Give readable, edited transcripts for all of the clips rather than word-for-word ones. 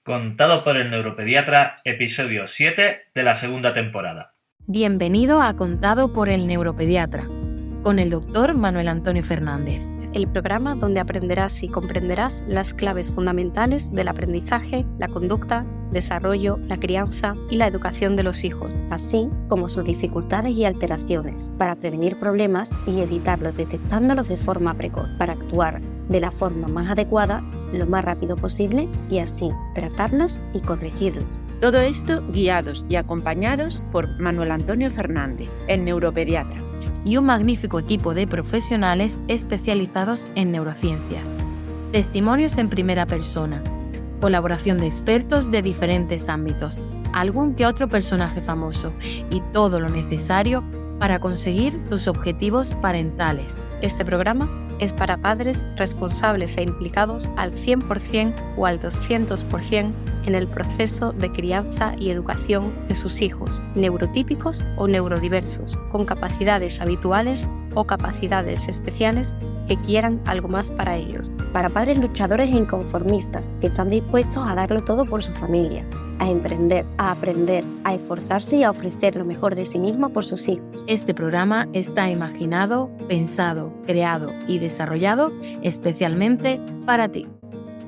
Contado por el neuropediatra, episodio 7 de la segunda temporada. Bienvenido a Contado por el neuropediatra, con el doctor Manuel Antonio Fernández. El programa donde aprenderás y comprenderás las claves fundamentales del aprendizaje, la conducta, desarrollo, la crianza y la educación de los hijos, así como sus dificultades y alteraciones, para prevenir problemas y evitarlos detectándolos de forma precoz, para actuar de la forma más adecuada, lo más rápido posible y así tratarlos y corregirlos. Todo esto guiados y acompañados por Manuel Antonio Fernández, el neuropediatra. Y un magnífico equipo de profesionales especializados en neurociencias. Testimonios en primera persona, colaboración de expertos de diferentes ámbitos, algún que otro personaje famoso y todo lo necesario para conseguir tus objetivos parentales. Este programa es para padres responsables e implicados al 100% o al 200% en el proceso de crianza y educación de sus hijos, neurotípicos o neurodiversos, con capacidades habituales o capacidades especiales que quieran algo más para ellos. Para padres luchadores e inconformistas que están dispuestos a darlo todo por su familia, a emprender, a aprender, a esforzarse y a ofrecer lo mejor de sí mismo por sus hijos. Este programa está imaginado, pensado, creado y desarrollado especialmente para ti.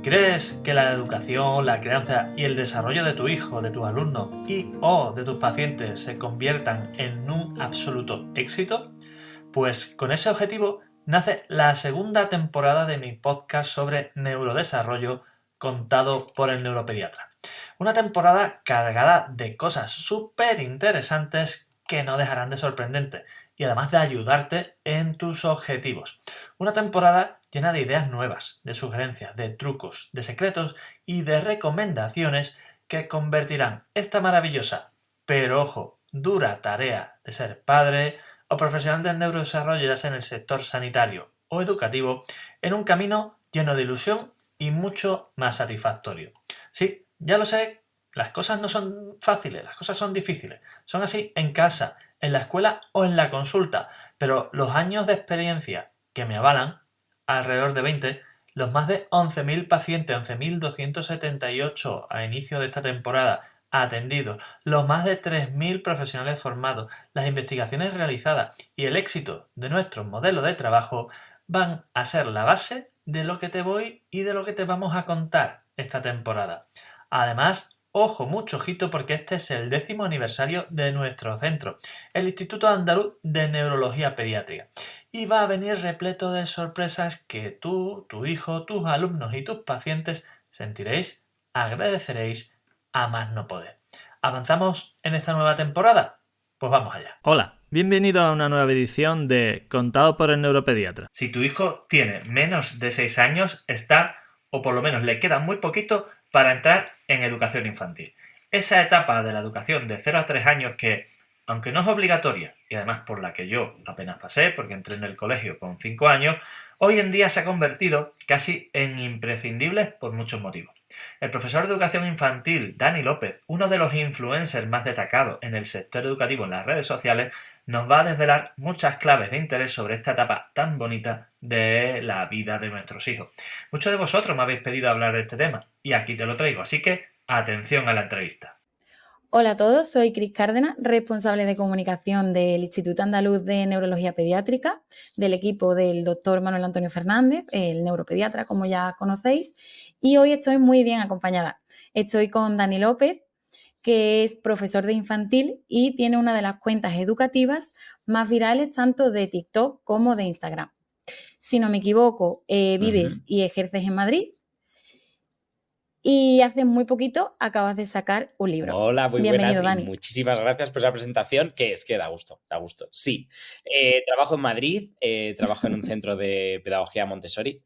¿Crees que la educación, la crianza y el desarrollo de tu hijo, de tus alumnos y o de tus pacientes se conviertan en un absoluto éxito? Pues con ese objetivo nace la segunda temporada de mi podcast sobre neurodesarrollo contado por el neuropediatra. Una temporada cargada de cosas súper interesantes que no dejarán de sorprenderte y además de ayudarte en tus objetivos. Una temporada llena de ideas nuevas, de sugerencias, de trucos, de secretos y de recomendaciones que convertirán esta maravillosa, pero ojo, dura tarea de ser padre o profesional del neurodesarrollo, ya sea en el sector sanitario o educativo, en un camino lleno de ilusión y mucho más satisfactorio. Sí, ya lo sé, las cosas no son fáciles, las cosas son difíciles. Son así en casa, en la escuela o en la consulta, pero los años de experiencia que me avalan, alrededor de 20, los más de 11.000 pacientes, 11.278 a inicio de esta temporada atendidos, los más de 3.000 profesionales formados, las investigaciones realizadas y el éxito de nuestro modelo de trabajo van a ser la base de lo que te voy y de lo que te vamos a contar esta temporada. Además, ojo, mucho ojito, porque este es el 10º aniversario de nuestro centro, el Instituto Andaluz de Neurología Pediátrica. Y va a venir repleto de sorpresas que tú, tu hijo, tus alumnos y tus pacientes sentiréis, agradeceréis a más no poder. ¿Avanzamos en esta nueva temporada? Pues vamos allá. Hola, bienvenido a una nueva edición de Contado por el neuropediatra. Si tu hijo tiene menos de 6 años, está, o por lo menos le queda muy poquito, para entrar en educación infantil. Esa etapa de la educación de 0 a 3 años que, aunque no es obligatoria, y además por la que yo apenas pasé, porque entré en el colegio con 5 años, hoy en día se ha convertido casi en imprescindible por muchos motivos. El profesor de educación infantil, Dani López, uno de los influencers más destacados en el sector educativo en las redes sociales, nos va a desvelar muchas claves de interés sobre esta etapa tan bonita de la vida de nuestros hijos. Muchos de vosotros me habéis pedido hablar de este tema y aquí te lo traigo, así que atención a la entrevista. Hola a todos, soy Cris Cárdenas, responsable de comunicación del Instituto Andaluz de Neurología Pediátrica, del equipo del doctor Manuel Antonio Fernández, el neuropediatra, como ya conocéis, y hoy estoy muy bien acompañada. Estoy con Dani López, que es profesor de infantil y tiene una de las cuentas educativas más virales tanto de TikTok como de Instagram. Si no me equivoco, vives y ejerces en Madrid. Y hace muy poquito acabas de sacar un libro. Hola, muy Bienvenido, buenas Dani. y muchísimas gracias por esa presentación, que es que da gusto, da gusto. Sí, trabajo en Madrid, trabajo en un centro de pedagogía Montessori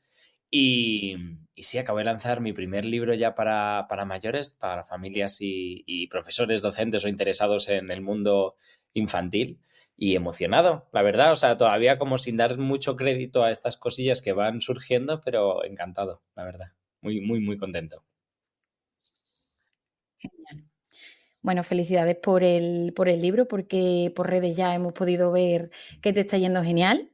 y sí, acabo de lanzar mi primer libro ya para mayores, para familias y profesores, docentes o interesados en el mundo infantil y emocionado, la verdad, o sea, todavía como sin dar mucho crédito a estas cosillas que van surgiendo, pero encantado, la verdad, muy, muy, muy contento. Genial. Bueno, felicidades por el libro, porque por redes ya hemos podido ver que te está yendo genial.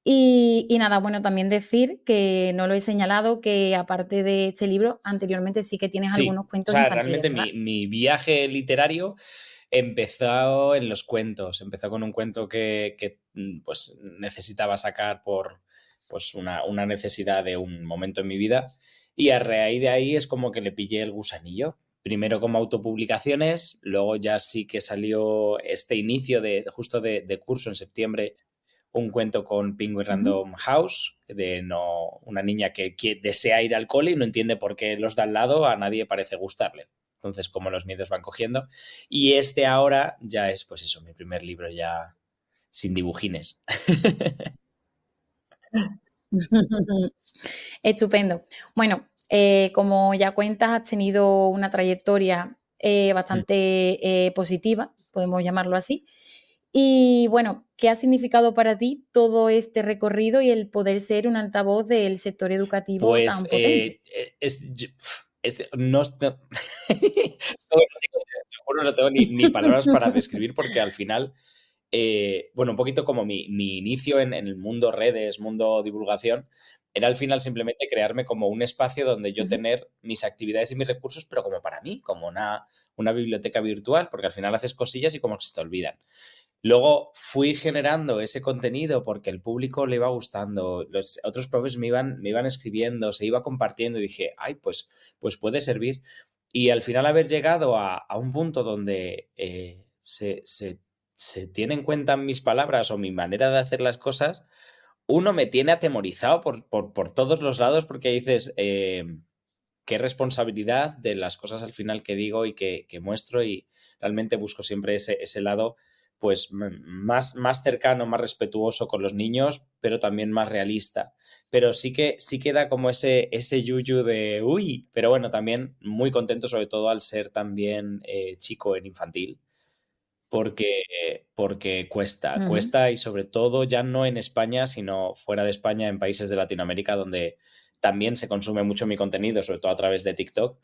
Y nada, bueno, también decir que no lo he señalado, que aparte de este libro, anteriormente sí que tienes algunos O cuentos sea, infantiles, realmente ¿verdad? mi viaje literario empezó en los cuentos. Empezó con un cuento que pues necesitaba sacar por pues una necesidad de un momento en mi vida. Y a raíz de ahí es como que le pillé el gusanillo. Primero como autopublicaciones, luego ya sí que salió este inicio justo de curso en septiembre, un cuento con Penguin Ujú. Random House, de una niña que desea ir al cole y no entiende por qué los de al lado a nadie parece gustarle. Entonces, como los miedos van cogiendo. Y este ahora ya es, pues eso, mi primer libro ya sin dibujines. Estupendo. Bueno, como ya cuentas, has tenido una trayectoria bastante positiva, podemos llamarlo así. Y bueno, ¿qué ha significado para ti todo este recorrido y el poder ser un altavoz del sector educativo Pues tan potente? no, no tengo ni palabras para describir porque al final, bueno, un poquito como mi inicio en el mundo redes, mundo divulgación, era al final simplemente crearme como un espacio donde yo Ujú, tener mis actividades y mis recursos, pero como para mí, como una biblioteca virtual, porque al final haces cosillas y como que se te olvidan. Luego fui generando ese contenido porque el público le iba gustando, los otros profes me iban escribiendo, se iba compartiendo y dije, ay, pues puede servir. Y al final haber llegado a un punto donde se tiene en cuenta mis palabras o mi manera de hacer las cosas, uno me tiene atemorizado por todos los lados porque dices, qué responsabilidad de las cosas al final que digo y que muestro y realmente busco siempre ese lado pues más cercano, más respetuoso con los niños, pero también más realista. Pero sí queda como ese yuyu de uy, pero bueno, también muy contento sobre todo al ser también chico en infantil, porque ujú, cuesta y sobre todo ya no en España, sino fuera de España, en países de Latinoamérica donde también se consume mucho mi contenido, sobre todo a través de TikTok,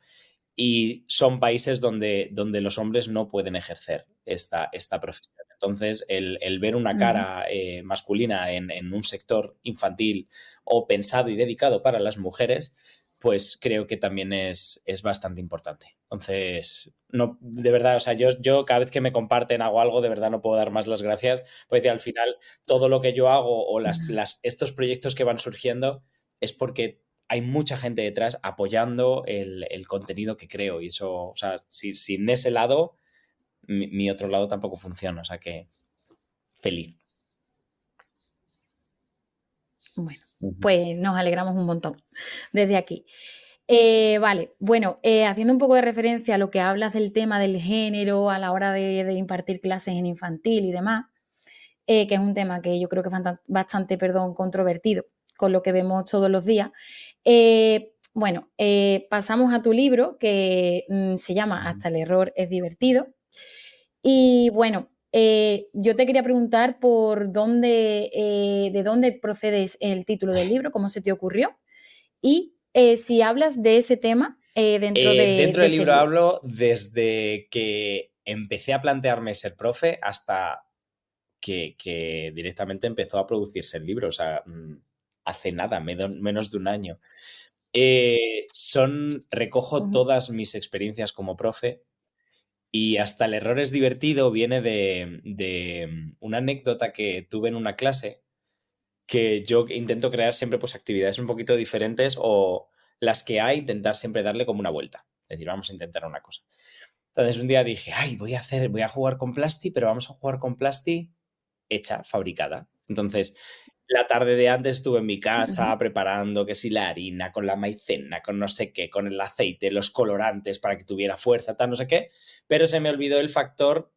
y son países donde los hombres no pueden ejercer esta profesión. Entonces, el ver una ujú. cara masculina en un sector infantil o pensado y dedicado para las mujeres, pues creo que también es bastante importante. Entonces, no, de verdad, o sea, yo cada vez que me comparten hago algo, de verdad no puedo dar más las gracias, porque al final todo lo que yo hago o estos proyectos que van surgiendo es porque hay mucha gente detrás apoyando el contenido que creo y eso, o sea, sin ese lado, mi otro lado tampoco funciona, o sea que feliz. Bueno, Ujú. pues nos alegramos un montón desde aquí. Vale, bueno, haciendo un poco de referencia a lo que hablas del tema del género a la hora de impartir clases en infantil y demás, que es un tema que yo creo que es bastante, perdón, controvertido con lo que vemos todos los días. Bueno, pasamos a tu libro que se llama Hasta el error es divertido. Y bueno, yo te quería preguntar por dónde, de dónde procede el título del libro, cómo se te ocurrió y si hablas de ese tema dentro Dentro de del ese libro libro. hablo desde que empecé a plantearme ser profe hasta que directamente empezó a producirse el libro, o sea, hace nada, menos de un año. Recojo Ujú, todas mis experiencias como profe. Y hasta el error es divertido viene de una anécdota que tuve en una clase que yo intento crear siempre pues actividades un poquito diferentes o las que hay, intentar siempre darle como una vuelta. Es decir, vamos a intentar una cosa. Entonces un día dije, ay, voy a jugar con Plasti, pero vamos a jugar con Plasti hecha, fabricada. Entonces, la tarde de antes estuve en mi casa ujú. preparando que si la harina, con la maicena, con no sé qué, con el aceite, los colorantes para que tuviera fuerza, tal, no sé qué, pero se me olvidó el factor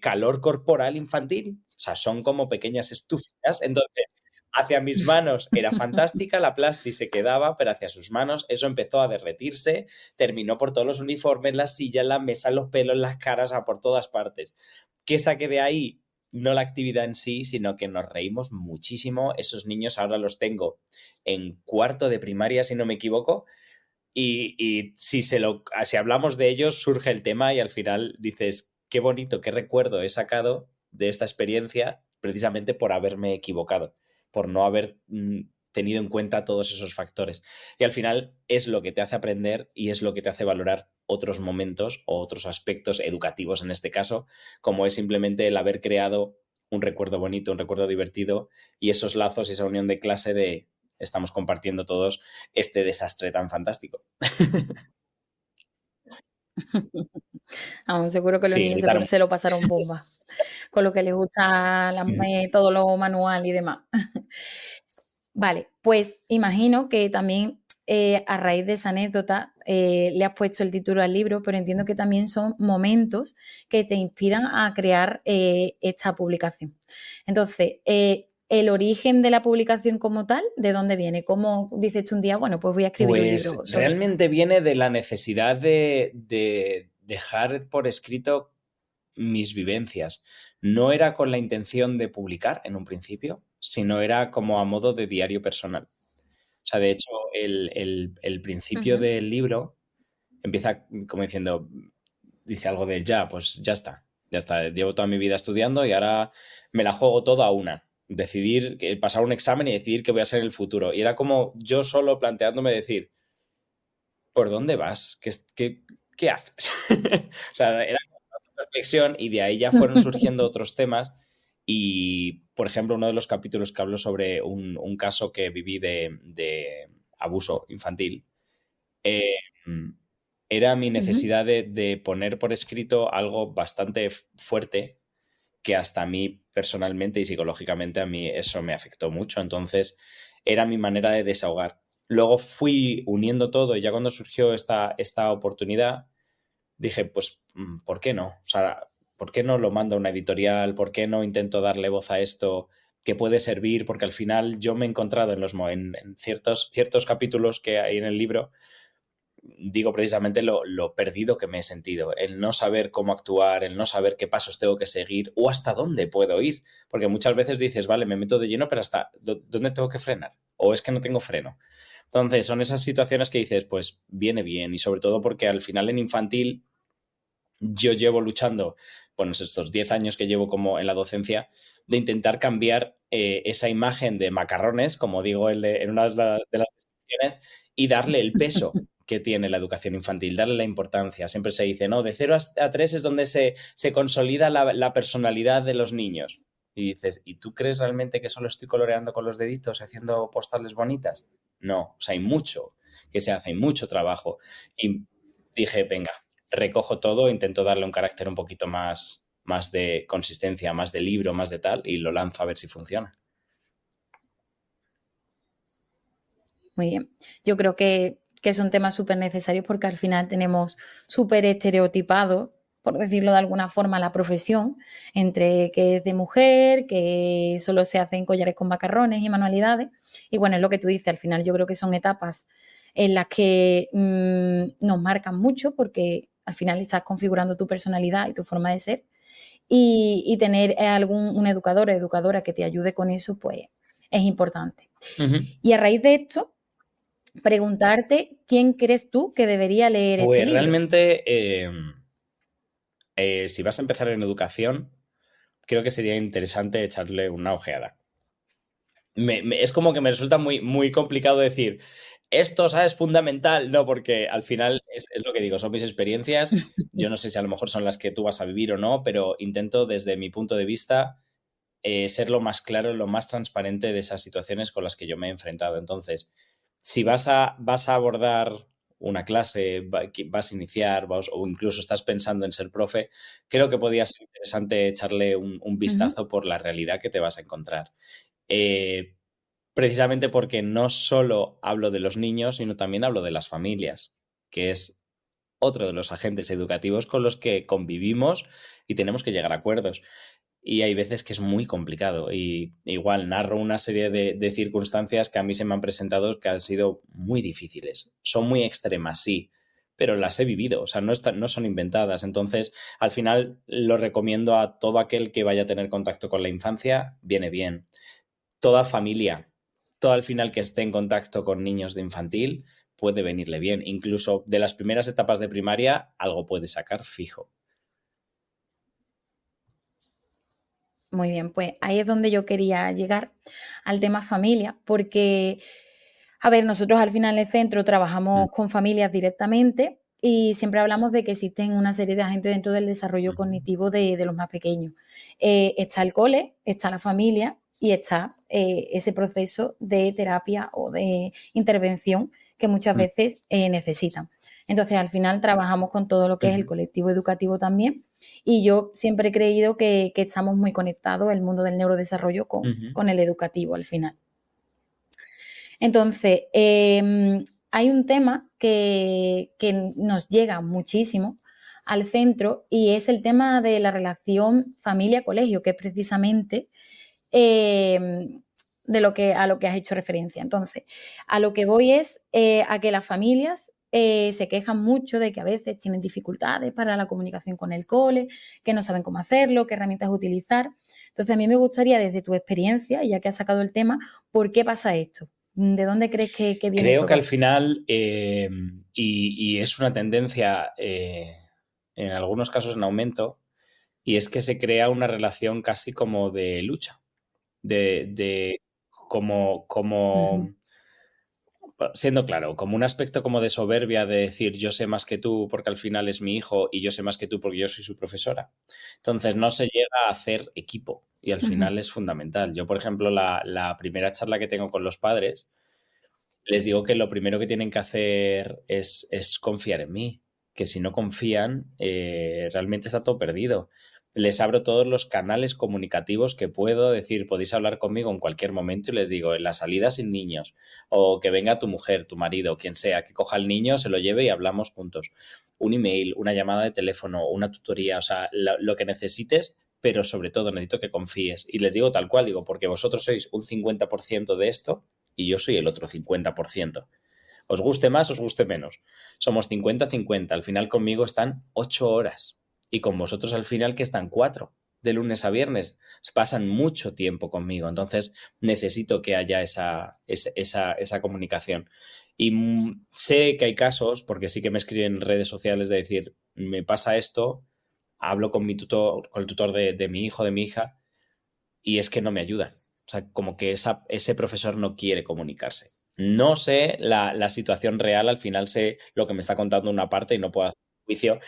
calor corporal infantil. O sea, son como pequeñas estufitas. Entonces, hacia mis manos era fantástica, la plasti se quedaba, pero hacia sus manos eso empezó a derretirse, terminó por todos los uniformes, las sillas, la mesa, los pelos, las caras, a por todas partes. ¿Qué saqué de ahí? No la actividad en sí, sino que nos reímos muchísimo. Esos niños ahora los tengo en cuarto de primaria, si no me equivoco, y si hablamos de ellos, surge el tema y al final dices, qué bonito, qué recuerdo he sacado de esta experiencia precisamente por haberme equivocado. por no haber tenido en cuenta todos esos factores. Y al final es lo que te hace aprender y es lo que te hace valorar otros momentos o otros aspectos educativos en este caso, como es simplemente el haber creado un recuerdo bonito, un recuerdo divertido y esos lazos y esa unión de clase de estamos compartiendo todos este desastre tan fantástico. Aún seguro que los Sí, niños gritaron. se lo pasaron bomba, con lo que les gusta todo lo manual y demás. Vale, pues imagino que también a raíz de esa anécdota le has puesto el título al libro, pero entiendo que también son momentos que te inspiran a crear esta publicación. Entonces, el origen de la publicación como tal, ¿de dónde viene? ¿Cómo dices tú un día, bueno, pues voy a escribir un libro sobre esto? Realmente viene de la necesidad de dejar por escrito mis vivencias. No era con la intención de publicar en un principio, sino era como a modo de diario personal. O sea, de hecho, el principio del libro empieza como diciendo, dice algo de pues ya está. Llevo toda mi vida estudiando y ahora me la juego todo a una. Decidir, pasar un examen y decidir qué voy a ser en el futuro. Y era como yo solo planteándome decir, ¿por dónde vas? ¿Qué haces? O sea, era una reflexión y de ahí ya fueron surgiendo otros temas. Y, por ejemplo, uno de los capítulos que hablo sobre un caso que viví de abuso infantil, era mi necesidad de poner por escrito algo bastante fuerte que hasta a mí personalmente y psicológicamente a mí eso me afectó mucho. Entonces, era mi manera de desahogar. Luego fui uniendo todo y ya cuando surgió esta oportunidad, dije, pues, ¿por qué no? O sea, ¿por qué no lo mando a una editorial? ¿Por qué no intento darle voz a esto que puede servir? Porque al final yo me he encontrado en ciertos capítulos que hay en el libro, digo precisamente lo perdido que me he sentido, el no saber cómo actuar, el no saber qué pasos tengo que seguir o hasta dónde puedo ir. Porque muchas veces dices, vale, me meto de lleno, pero ¿hasta dónde tengo que frenar? ¿O es que no tengo freno? Entonces, son esas situaciones que dices, pues viene bien. Y sobre todo porque al final en infantil yo llevo luchando, bueno, estos 10 años que llevo como en la docencia, de intentar cambiar esa imagen de macarrones, como digo en una de las descripciones, y darle el peso que tiene la educación infantil, darle la importancia. Siempre se dice, no, de 0 a 3 es donde se consolida la personalidad de los niños. Y dices, ¿y tú crees realmente que solo estoy coloreando con los deditos, haciendo postales bonitas? No, o sea, hay mucho que se hace, hay mucho trabajo. Y dije, venga, recojo todo, intento darle un carácter un poquito más de consistencia, más de libro, más de tal, y lo lanzo a ver si funciona. Muy bien. Yo creo que son temas súper necesarios porque al final tenemos súper estereotipado, por decirlo de alguna forma, la profesión, entre que es de mujer, que solo se hacen collares con macarrones y manualidades. Y bueno, es lo que tú dices, al final yo creo que son etapas en las que nos marcan mucho porque al final estás configurando tu personalidad y tu forma de ser. Y tener un educador o educadora que te ayude con eso, pues es importante. Y a raíz de esto, preguntarte quién crees tú que debería leer pues este libro. Realmente, si vas a empezar en educación, creo que sería interesante echarle una ojeada. Es como que me resulta muy, muy complicado decir, esto, ¿sabes? Fundamental. No, porque al final es lo que digo, son mis experiencias. Yo no sé si a lo mejor son las que tú vas a vivir o no, pero intento desde mi punto de vista ser lo más claro, lo más transparente de esas situaciones con las que yo me he enfrentado. Entonces, si vas a abordar una clase, vas a iniciar o incluso estás pensando en ser profe, creo que podría ser interesante echarle un vistazo por la realidad que te vas a encontrar. Precisamente porque no solo hablo de los niños, sino también hablo de las familias, que es otro de los agentes educativos con los que convivimos y tenemos que llegar a acuerdos. Y hay veces que es muy complicado. Y igual narro una serie de circunstancias que a mí se me han presentado que han sido muy difíciles. Son muy extremas, sí, pero las he vivido, o sea, no son inventadas. Entonces, al final lo recomiendo a todo aquel que vaya a tener contacto con la infancia, viene bien. Toda familia, todo al final que esté en contacto con niños de infantil, puede venirle bien. Incluso de las primeras etapas de primaria, algo puede sacar fijo. Muy bien, pues ahí es donde yo quería llegar al tema familia, porque, a ver, nosotros al final en el centro trabajamos con familias directamente y siempre hablamos de que existen una serie de agentes dentro del desarrollo cognitivo de los más pequeños. Está el cole, está la familia y está ese proceso de terapia o de intervención que muchas veces necesitan. Entonces, al final trabajamos con todo lo que es el colectivo educativo también. Y yo siempre he creído que estamos muy conectados, el mundo del neurodesarrollo, con el educativo al final. Entonces, hay un tema que nos llega muchísimo al centro y es el tema de la relación familia-colegio, que es precisamente a lo que has hecho referencia. Entonces, a lo que voy es a que las familias se quejan mucho de que a veces tienen dificultades para la comunicación con el cole, que no saben cómo hacerlo, qué herramientas utilizar. Entonces, a mí me gustaría, desde tu experiencia, ya que has sacado el tema, ¿por qué pasa esto? ¿De dónde crees que viene Creo todo que al esto? final, y es una tendencia en algunos casos en aumento, y es que se crea una relación casi como de lucha, como siendo claro, como un aspecto como de soberbia de decir yo sé más que tú porque al final es mi hijo y yo sé más que tú porque yo soy su profesora. Entonces no se llega a hacer equipo y al final es fundamental. Yo, por ejemplo, la primera charla que tengo con los padres, les digo que lo primero que tienen que hacer es confiar en mí, que si no confían, realmente está todo perdido. Les abro todos los canales comunicativos que puedo, decir, podéis hablar conmigo en cualquier momento y les digo, en la salida sin niños, o que venga tu mujer, tu marido, quien sea, que coja al niño, se lo lleve y hablamos juntos. Un email, una llamada de teléfono, una tutoría, o sea, lo que necesites, pero sobre todo necesito que confíes. Y les digo tal cual, digo, porque vosotros sois un 50% de esto y yo soy el otro 50%. Os guste más, os guste menos. Somos 50-50. Al final conmigo están 8 horas y con vosotros al final que están 4 de lunes a viernes. Pasan mucho tiempo conmigo. Entonces necesito que haya esa comunicación. Y sé que hay casos, porque sí que me escriben en redes sociales de decir, me pasa esto, hablo con mi tutor, con el tutor de mi hijo, de mi hija, y es que no me ayudan. O sea, como que ese profesor no quiere comunicarse. No sé la situación real, al final sé lo que me está contando una parte y no puedo hacer juicio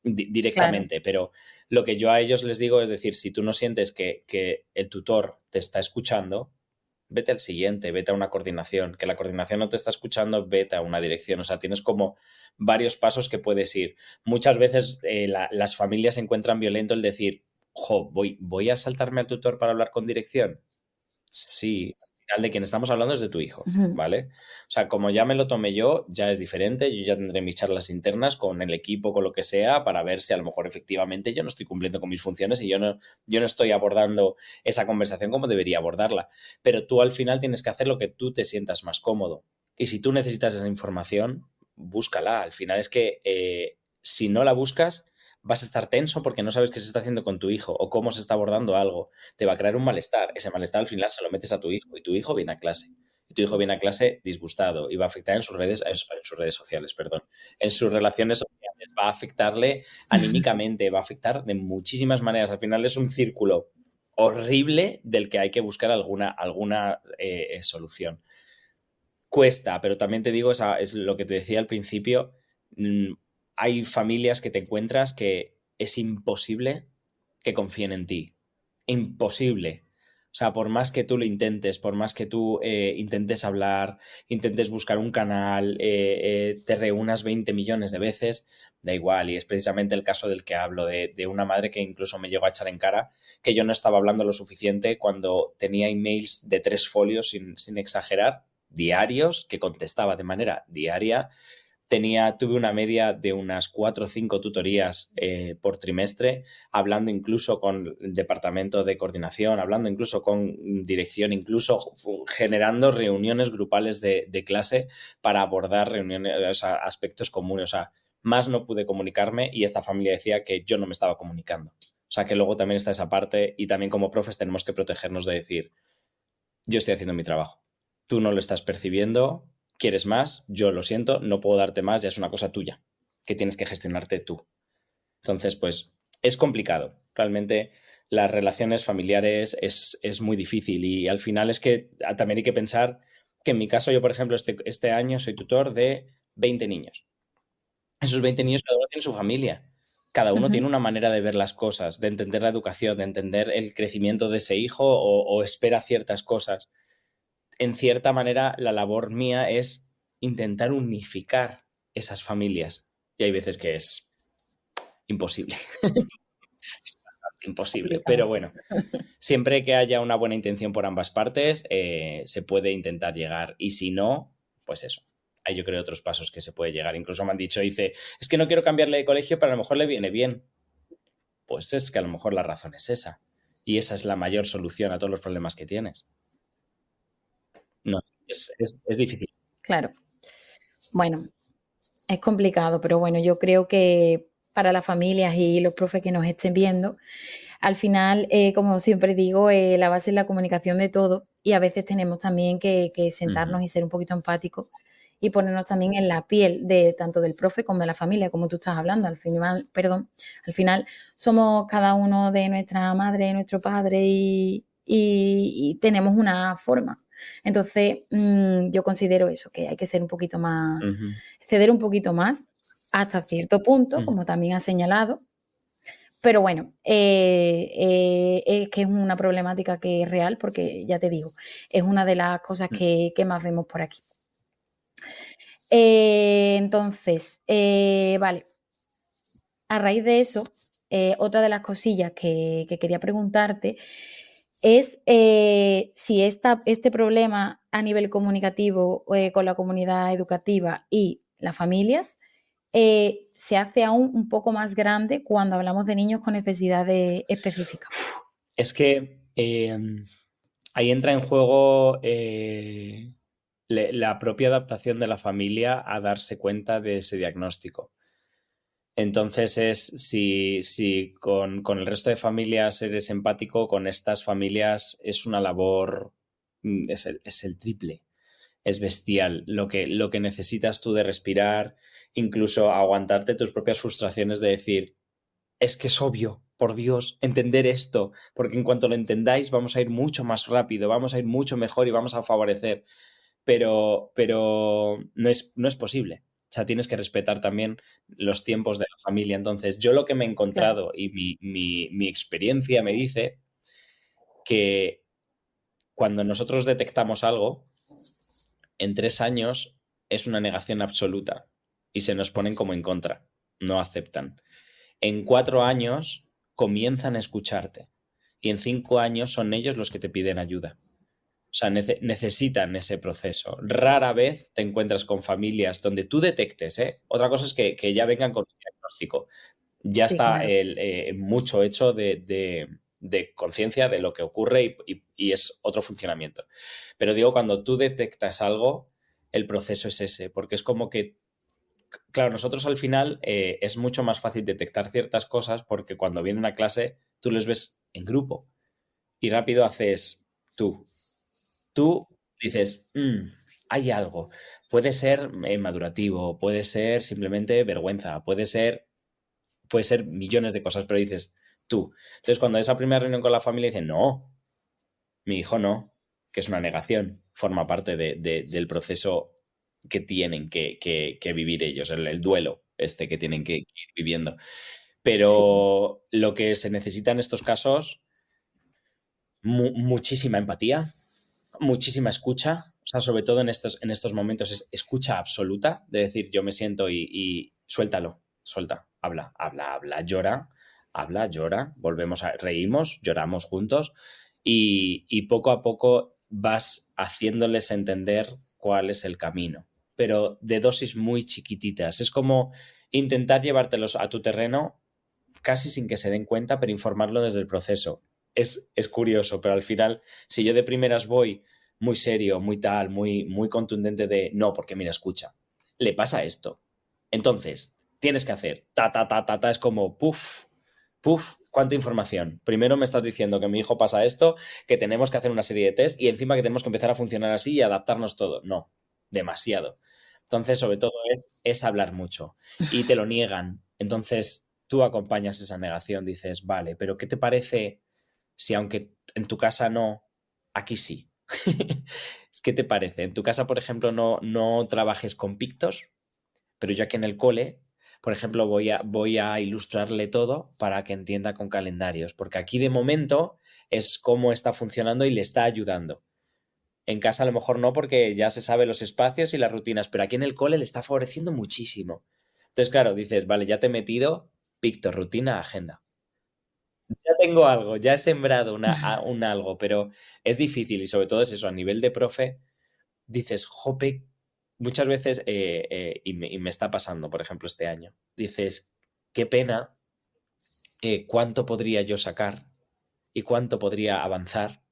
directamente, pero lo que yo a ellos les digo es decir, si tú no sientes que el tutor te está escuchando, vete al siguiente, vete a una coordinación, que la coordinación no te está escuchando, vete a una dirección, o sea, tienes como varios pasos que puedes ir. Muchas veces las familias encuentran violento el decir, ¿voy a saltarme al tutor para hablar con dirección? Sí, al final de quien estamos hablando es de tu hijo, ¿vale? O sea, como ya me lo tomé yo, ya es diferente, yo ya tendré mis charlas internas con el equipo, con lo que sea, para ver si a lo mejor efectivamente yo no estoy cumpliendo con mis funciones y yo no estoy abordando esa conversación como debería abordarla. Pero tú al final tienes que hacer lo que tú te sientas más cómodo. Y si tú necesitas esa información, búscala. Al final es que si no la buscas, vas a estar tenso porque no sabes qué se está haciendo con tu hijo o cómo se está abordando algo. Te va a crear un malestar. Ese malestar al final se lo metes a tu hijo y tu hijo viene a clase. Y tu hijo viene a clase disgustado y va a afectar en sus redes sociales, perdón. En sus relaciones sociales. Va a afectarle anímicamente, va a afectar de muchísimas maneras. Al final es un círculo horrible del que hay que buscar alguna solución. Cuesta, pero también te digo, es lo que te decía al principio, hay familias que te encuentras que es imposible que confíen en ti. Imposible. O sea, por más que tú lo intentes, por más que tú intentes hablar, intentes buscar un canal, te reúnas 20 millones de veces, da igual. Y es precisamente el caso del que hablo, de una madre que incluso me llegó a echar en cara que yo no estaba hablando lo suficiente cuando tenía emails de 3 folios, sin exagerar, diarios, que contestaba de manera diaria. Tuve una media de unas 4 o 5 tutorías por trimestre, hablando incluso con el departamento de coordinación, hablando incluso con dirección, incluso generando reuniones grupales de clase para abordar aspectos comunes. O sea, más no pude comunicarme y esta familia decía que yo no me estaba comunicando. O sea, que luego también está esa parte y también como profes tenemos que protegernos de decir, yo estoy haciendo mi trabajo, tú no lo estás percibiendo, quieres más, yo lo siento, no puedo darte más, ya es una cosa tuya, que tienes que gestionarte tú. Entonces, pues, es complicado. Realmente las relaciones familiares es muy difícil y al final es que también hay que pensar que en mi caso yo, por ejemplo, este año soy tutor de 20 niños. Esos 20 niños cada uno tiene su familia. Cada uno tiene una manera de ver las cosas, de entender la educación, de entender el crecimiento de ese hijo o espera ciertas cosas. En cierta manera, la labor mía es intentar unificar esas familias. Y hay veces que es imposible. Es bastante imposible. Pero bueno, siempre que haya una buena intención por ambas partes, se puede intentar llegar. Y si no, pues eso. Hay yo creo otros pasos que se puede llegar. Incluso me han dicho, dice, es que no quiero cambiarle de colegio, pero a lo mejor le viene bien. Pues es que a lo mejor la razón es esa. Y esa es la mayor solución a todos los problemas que tienes. No, es difícil. Claro. Bueno, es complicado, pero bueno, yo creo que para las familias y los profes que nos estén viendo, al final, como siempre digo, la base es la comunicación de todo y a veces tenemos también que sentarnos y ser un poquito empáticos y ponernos también en la piel de tanto del profe como de la familia, como tú estás hablando. Al final somos cada uno de nuestra madre, nuestro padre y tenemos una forma. Entonces, yo considero eso, que hay que ser un poquito más, ceder un poquito más hasta cierto punto, como también ha señalado. Pero bueno, es que es una problemática que es real porque, ya te digo, es una de las cosas que más vemos por aquí. Entonces, vale, a raíz de eso, otra de las cosillas que quería preguntarte es si este problema a nivel comunicativo con la comunidad educativa y las familias se hace aún un poco más grande cuando hablamos de niños con necesidades específicas. Es que ahí entra en juego la propia adaptación de la familia a darse cuenta de ese diagnóstico. Entonces si con el resto de familias eres empático, con estas familias es una labor, es el triple, es bestial. Lo que necesitas tú de respirar, incluso aguantarte tus propias frustraciones de decir, es que es obvio, por Dios, entender esto, porque en cuanto lo entendáis vamos a ir mucho más rápido, vamos a ir mucho mejor y vamos a favorecer. Pero no es posible. O sea, tienes que respetar también los tiempos de la familia. Entonces, yo lo que me he encontrado y mi experiencia me dice que cuando nosotros detectamos algo, en 3 años es una negación absoluta y se nos ponen como en contra, no aceptan. En 4 años comienzan a escucharte y en 5 años son ellos los que te piden ayuda. O sea, necesitan ese proceso. Rara vez te encuentras con familias donde tú detectes, ¿eh? Otra cosa es que ya vengan con un diagnóstico. Ya sí, está claro. Mucho hecho de conciencia de lo que ocurre y es otro funcionamiento. Pero digo, cuando tú detectas algo, el proceso es ese, porque es como que, claro, nosotros al final es mucho más fácil detectar ciertas cosas porque cuando vienen a clase tú les ves en grupo y rápido haces tú dices, hay algo. Puede ser madurativo, puede ser simplemente vergüenza, puede ser millones de cosas, pero dices, tú. Entonces, cuando esa primera reunión con la familia dicen, no, mi hijo no, que es una negación, forma parte del proceso que tienen que vivir ellos, el duelo que tienen que ir viviendo. Pero lo que se necesita en estos casos, muchísima empatía, muchísima escucha, o sea, sobre todo en estos momentos es escucha absoluta, de decir, yo me siento y suéltalo, suelta, habla, llora, reímos, lloramos juntos y poco a poco vas haciéndoles entender cuál es el camino, pero de dosis muy chiquititas. Es como intentar llevártelos a tu terreno casi sin que se den cuenta, pero informarlo desde el proceso. Es curioso, pero al final, si yo de primeras voy muy serio, muy tal, muy contundente de no, porque mira, escucha, le pasa esto. Entonces, tienes que hacer es como puf, cuánta información. Primero me estás diciendo que a mi hijo pasa esto, que tenemos que hacer una serie de test y encima que tenemos que empezar a funcionar así y adaptarnos todo. No, demasiado. Entonces, sobre todo es hablar mucho y te lo niegan. Entonces, tú acompañas esa negación, dices, vale, pero ¿qué te parece si aunque en tu casa no, aquí sí. ¿Qué te parece? En tu casa, por ejemplo, no trabajes con pictos, pero yo aquí en el cole, por ejemplo, voy a ilustrarle todo para que entienda con calendarios, porque aquí de momento es cómo está funcionando y le está ayudando. En casa a lo mejor no, porque ya se sabe los espacios y las rutinas, pero aquí en el cole le está favoreciendo muchísimo. Entonces, claro, dices, vale, ya te he metido picto, rutina, agenda. Ya tengo algo, ya he sembrado un algo, pero es difícil y sobre todo es eso, a nivel de profe, dices, jope, muchas veces, y me está pasando, por ejemplo, este año, dices, qué pena, cuánto podría yo sacar y cuánto podría avanzar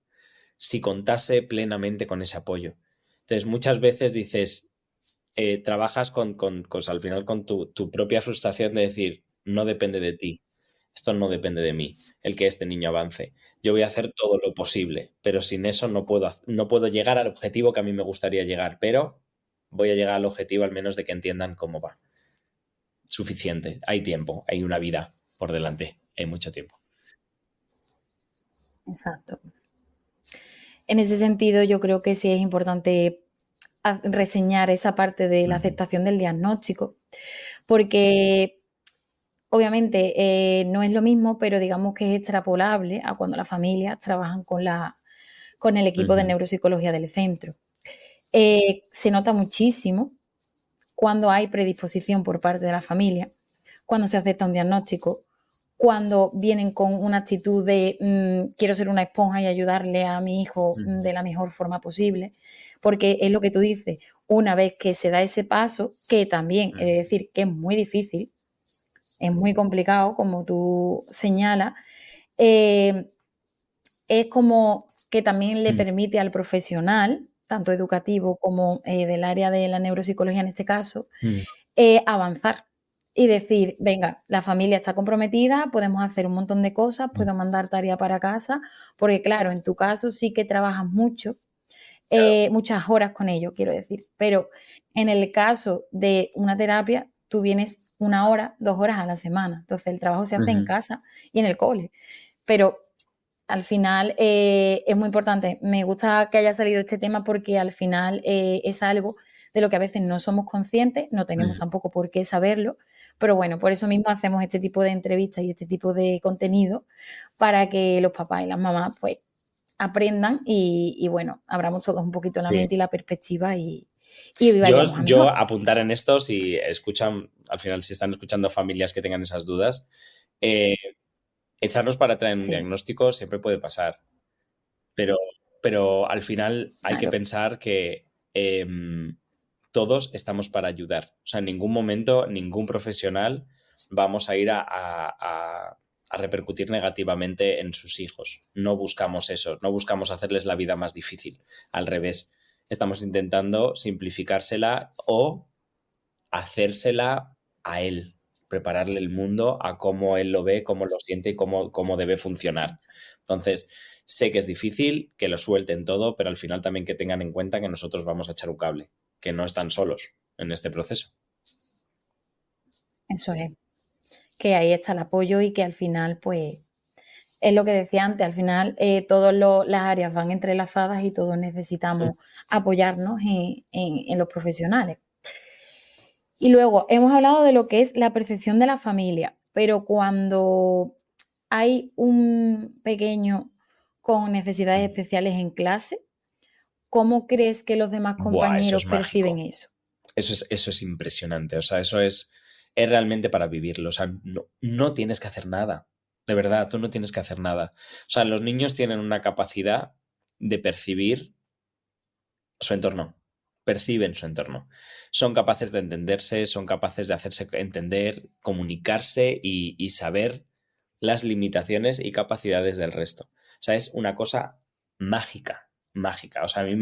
si contase plenamente con ese apoyo. Entonces, muchas veces dices, trabajas al final con tu propia frustración de decir, no depende de ti, esto no depende de mí, el que este niño avance. Yo voy a hacer todo lo posible, pero sin eso no puedo llegar al objetivo que a mí me gustaría llegar, pero voy a llegar al objetivo al menos de que entiendan cómo va. Suficiente, hay tiempo, hay una vida por delante, hay mucho tiempo. Exacto. En ese sentido, yo creo que sí es importante reseñar esa parte de la aceptación del diagnóstico, porque obviamente no es lo mismo, pero digamos que es extrapolable a cuando las familias trabajan con el equipo de neuropsicología del centro. Se nota muchísimo cuando hay predisposición por parte de la familia, cuando se acepta un diagnóstico, cuando vienen con una actitud de quiero ser una esponja y ayudarle a mi hijo de la mejor forma posible, porque es lo que tú dices, una vez que se da ese paso, que también he de decir que es muy difícil, es muy complicado, como tú señalas, es como que también le permite al profesional, tanto educativo como del área de la neuropsicología en este caso, avanzar y decir, venga, la familia está comprometida, podemos hacer un montón de cosas, puedo mandar tarea para casa, porque claro, en tu caso sí que trabajas mucho, muchas horas con ello, quiero decir, pero en el caso de una terapia, tú vienes 1 hora, 2 horas a la semana, entonces el trabajo se hace en casa y en el cole, pero al final es muy importante. Me gusta que haya salido este tema porque al final es algo de lo que a veces no somos conscientes, no tenemos tampoco por qué saberlo, pero bueno, por eso mismo hacemos este tipo de entrevistas y este tipo de contenido para que los papás y las mamás pues aprendan y bueno, abramos todos un poquito la mente y la perspectiva y vayamos a Yo mejor. apuntar en esto, si escuchan, al final, si están escuchando familias que tengan esas dudas, echarnos para traer un diagnóstico siempre puede pasar, pero al final hay que pensar que todos estamos para ayudar. O sea, en ningún momento, ningún profesional vamos a ir a repercutir negativamente en sus hijos. No buscamos eso, no buscamos hacerles la vida más difícil. Al revés, estamos intentando simplificársela o hacérsela a él, prepararle el mundo a cómo él lo ve, cómo lo siente y cómo debe funcionar. Entonces, sé que es difícil, que lo suelten todo, pero al final también que tengan en cuenta que nosotros vamos a echar un cable, que no están solos en este proceso. Eso es, que ahí está el apoyo y que al final, pues, es lo que decía antes, al final todas las áreas van entrelazadas y todos necesitamos apoyarnos en los profesionales. Y luego, hemos hablado de lo que es la percepción de la familia, pero cuando hay un pequeño con necesidades especiales en clase, ¿cómo crees que los demás compañeros perciben eso? Eso es impresionante, o sea, eso es realmente para vivirlo, o sea, no tienes que hacer nada, de verdad, tú no tienes que hacer nada. O sea, los niños tienen una capacidad de percibir su entorno, perciben su entorno. Son capaces de entenderse, son capaces de hacerse entender, comunicarse y saber las limitaciones y capacidades del resto. O sea, es una cosa mágica. O sea, a mí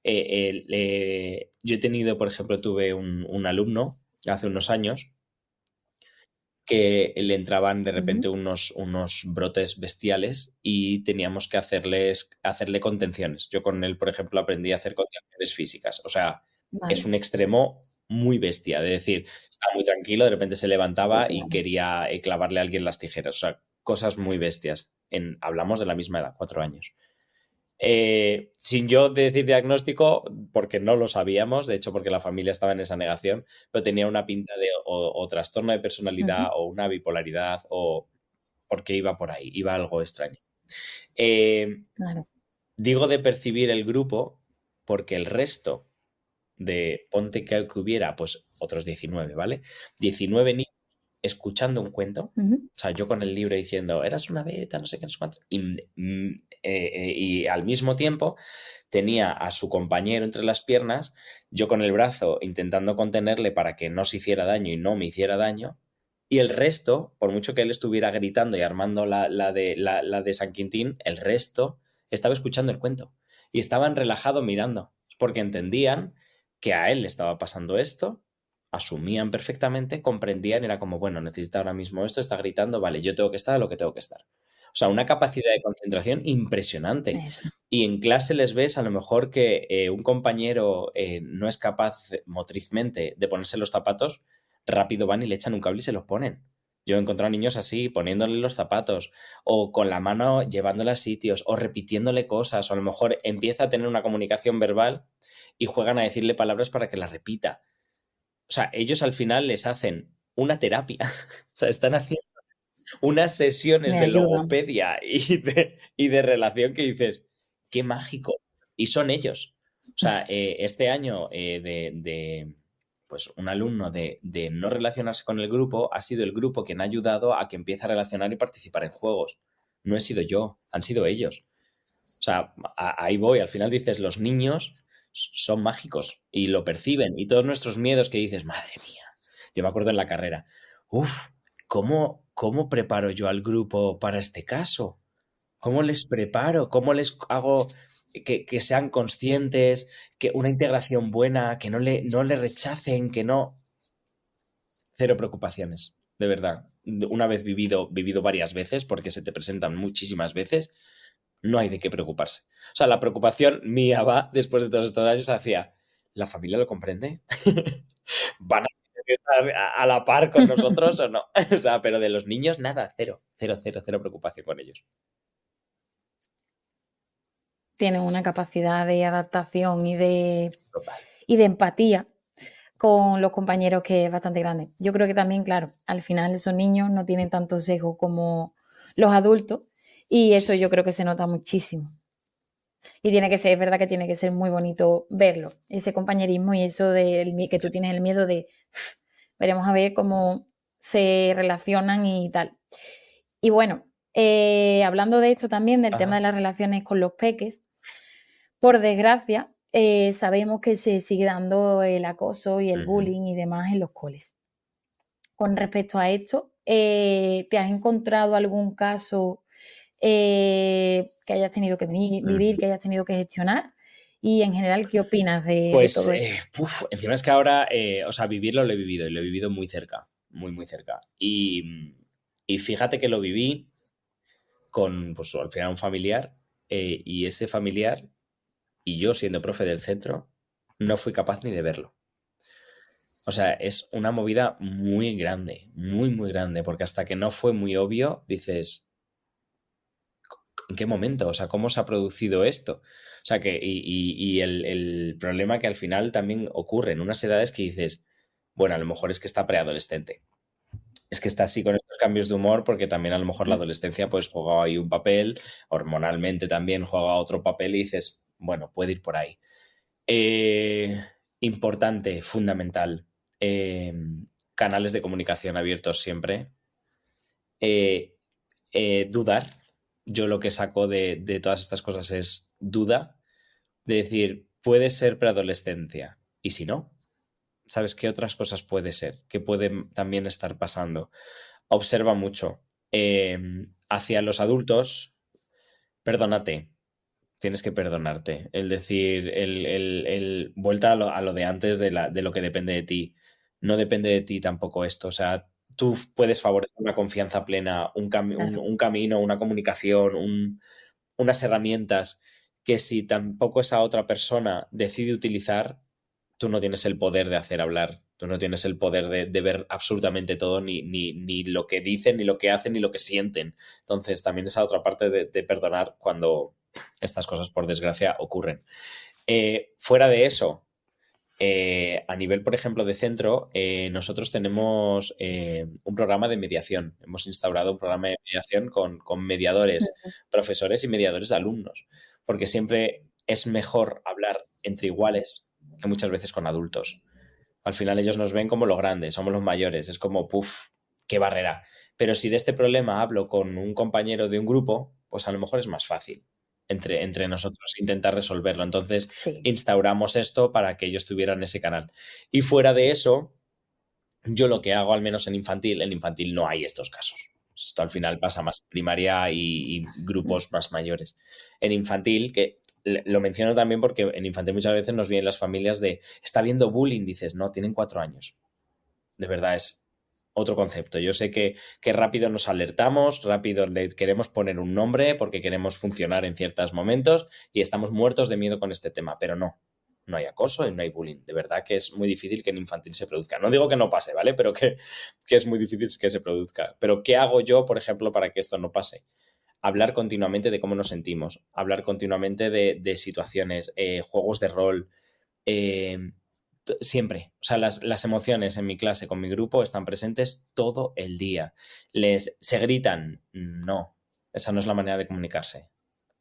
yo he tenido, por ejemplo, tuve un alumno hace unos años que le entraban de repente unos brotes bestiales y teníamos que hacerle contenciones. Yo con él, por ejemplo, aprendí a hacer contenciones físicas. O sea, es un extremo muy bestia, de decir, estaba muy tranquilo, de repente se levantaba y quería clavarle a alguien las tijeras. O sea, cosas muy bestias. Hablamos de la misma edad, 4 años. Sin yo decir diagnóstico, porque no lo sabíamos, de hecho porque la familia estaba en esa negación, pero tenía una pinta de o trastorno de personalidad o una bipolaridad o porque iba por ahí, iba algo extraño. Claro. Digo de percibir el grupo porque el resto de ponte que hubiera pues otros 19, ¿vale? 19 niños escuchando un cuento, o sea, yo con el libro diciendo, eras una beta, no sé qué, no sé cuánto, y al mismo tiempo tenía a su compañero entre las piernas, yo con el brazo intentando contenerle para que no se hiciera daño y no me hiciera daño, y el resto, por mucho que él estuviera gritando y armando la de San Quintín, el resto estaba escuchando el cuento y estaban relajados mirando, porque entendían que a él le estaba pasando esto, asumían perfectamente, comprendían, era como, bueno, necesita ahora mismo esto, está gritando, vale, yo tengo que estar a lo que tengo que estar. O sea, una capacidad de concentración impresionante. Eso. Y en clase les ves a lo mejor que un compañero no es capaz motrizmente de ponerse los zapatos, rápido van y le echan un cable y se los ponen. Yo he encontrado niños así, poniéndole los zapatos, o con la mano llevándola a sitios, o repitiéndole cosas, o a lo mejor empieza a tener una comunicación verbal y juegan a decirle palabras para que las repita. O sea, ellos al final les hacen una terapia. O sea, están haciendo unas sesiones Le de ayudan. logopedia y de relación que dices, qué mágico. Y son ellos. O sea, este año pues un alumno de no relacionarse con el grupo ha sido el grupo quien ha ayudado a que empiece a relacionar y participar en juegos. No he sido yo, han sido ellos. O sea, ahí voy. Al final dices, los niños son mágicos y lo perciben. Y todos nuestros miedos que dices, madre mía. Yo me acuerdo en la carrera, ¿cómo preparo yo al grupo para este caso? ¿Cómo les preparo? ¿Cómo les hago que sean conscientes, que una integración buena, que no le rechacen, que no... Cero preocupaciones, de verdad. Una vez vivido varias veces, porque se te presentan muchísimas veces, no hay de qué preocuparse. O sea, la preocupación mía va, después de todos estos años, hacia, ¿la familia lo comprende? ¿Van a estar a la par con nosotros o no? O sea, pero de los niños, nada, cero preocupación con ellos. Tienen una capacidad de adaptación y de Total. empatía con los compañeros que es bastante grande. Yo creo que también, claro, al final esos niños no tienen tanto sesgo como los adultos y eso Sí. yo creo que se nota muchísimo. Y tiene que ser, es verdad que tiene que ser muy bonito verlo, ese compañerismo y eso de que tú tienes el miedo de veremos a ver cómo se relacionan y tal. Y bueno, hablando de esto también, del tema de las relaciones con los peques, por desgracia, sabemos que se sigue dando el acoso y el bullying y demás en los coles. Con respecto a esto, ¿te has encontrado algún caso que hayas tenido que vivir, que hayas tenido que gestionar? Y en general, ¿qué opinas de todo esto? Encima es que ahora, o sea, vivirlo lo he vivido y lo he vivido muy cerca, muy cerca. Y fíjate que lo viví con, pues al final un familiar y ese familiar y yo siendo profe del centro no fui capaz ni de verlo. O sea, es una movida muy grande, muy grande, porque hasta que no fue muy obvio, dices, ¿en qué momento? O sea, ¿cómo se ha producido esto? O sea, que y el problema que al final también ocurre en unas edades que dices, bueno, a lo mejor es que está preadolescente. Es que está así con estos cambios de humor porque también a lo mejor la adolescencia pues juega ahí un papel, hormonalmente también juega otro papel y dices, bueno, puede ir por ahí. Importante, fundamental. Canales de comunicación abiertos siempre. Dudar. Yo lo que saco de todas estas cosas es duda. De decir, puede ser preadolescencia. ¿Y si no? ¿Sabes qué otras cosas puede ser? ¿Qué pueden también estar pasando? Observa mucho. Hacia los adultos, perdónate. Tienes que perdonarte. El decir, el vuelta a lo de antes de lo que depende de ti. No depende de ti tampoco esto. O sea, tú puedes favorecer una confianza plena, un camino, una comunicación, unas herramientas que si tampoco esa otra persona decide utilizar, tú no tienes el poder de hacer hablar, tú no tienes el poder de ver absolutamente todo, ni lo que dicen, ni lo que hacen, ni lo que sienten. Entonces, también esa otra parte de perdonar cuando estas cosas, por desgracia, ocurren. Fuera de eso, a nivel, por ejemplo, de centro, nosotros tenemos un programa de mediación. Hemos instaurado un programa de mediación con mediadores, profesores y mediadores de alumnos, porque siempre es mejor hablar entre iguales que muchas veces con adultos. Al final ellos nos ven como los grandes, somos los mayores, es como, puff, qué barrera. Pero si de este problema hablo con un compañero de un grupo, pues a lo mejor es más fácil entre nosotros intentar resolverlo. Entonces, Sí. instauramos esto para que ellos tuvieran ese canal. Y fuera de eso, yo lo que hago, al menos en infantil no hay estos casos. Esto al final pasa más primaria y grupos más mayores. En infantil, que lo menciono también porque en infantil muchas veces nos vienen las familias de, está habiendo bullying, dices, no, tienen 4 años. De verdad es otro concepto. Yo sé que rápido nos alertamos, rápido le queremos poner un nombre porque queremos funcionar en ciertos momentos y estamos muertos de miedo con este tema, pero no hay acoso y no hay bullying. De verdad que es muy difícil que en infantil se produzca. No digo que no pase, ¿vale? Pero que es muy difícil que se produzca. Pero ¿qué hago yo, por ejemplo, para que esto no pase? Hablar continuamente de cómo nos sentimos, hablar continuamente de situaciones, juegos de rol, siempre. O sea, las emociones en mi clase con mi grupo están presentes todo el día. ¿Se gritan? No, esa no es la manera de comunicarse.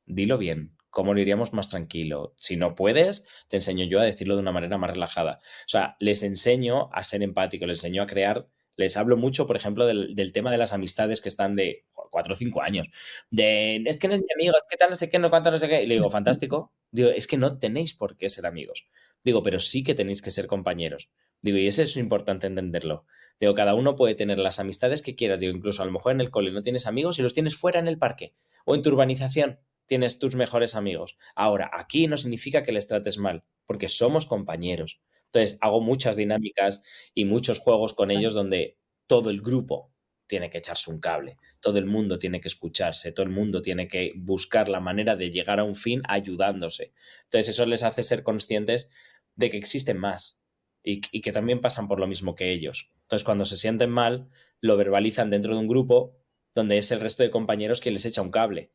Dilo bien. ¿Cómo lo iríamos más tranquilo? Si no puedes, te enseño yo a decirlo de una manera más relajada. O sea, les enseño a ser empático, les enseño a crear. Les hablo mucho, por ejemplo, del tema de las amistades que están de 4 o 5 años. Es que no es mi amigo, es que tal, no sé qué, no cuánto, no sé qué. Y le digo, fantástico. Digo, es que no tenéis por qué ser amigos. Digo, pero sí que tenéis que ser compañeros. Digo, y eso es importante entenderlo. Digo, cada uno puede tener las amistades que quieras. Digo, incluso a lo mejor en el cole no tienes amigos y los tienes fuera en el parque o en tu urbanización. Tienes tus mejores amigos. Ahora, aquí no significa que les trates mal, porque somos compañeros. Entonces, hago muchas dinámicas y muchos juegos con ellos donde todo el grupo tiene que echarse un cable, todo el mundo tiene que escucharse, todo el mundo tiene que buscar la manera de llegar a un fin ayudándose. Entonces, eso les hace ser conscientes de que existen más y que también pasan por lo mismo que ellos. Entonces, cuando se sienten mal, lo verbalizan dentro de un grupo donde es el resto de compañeros quien les echa un cable.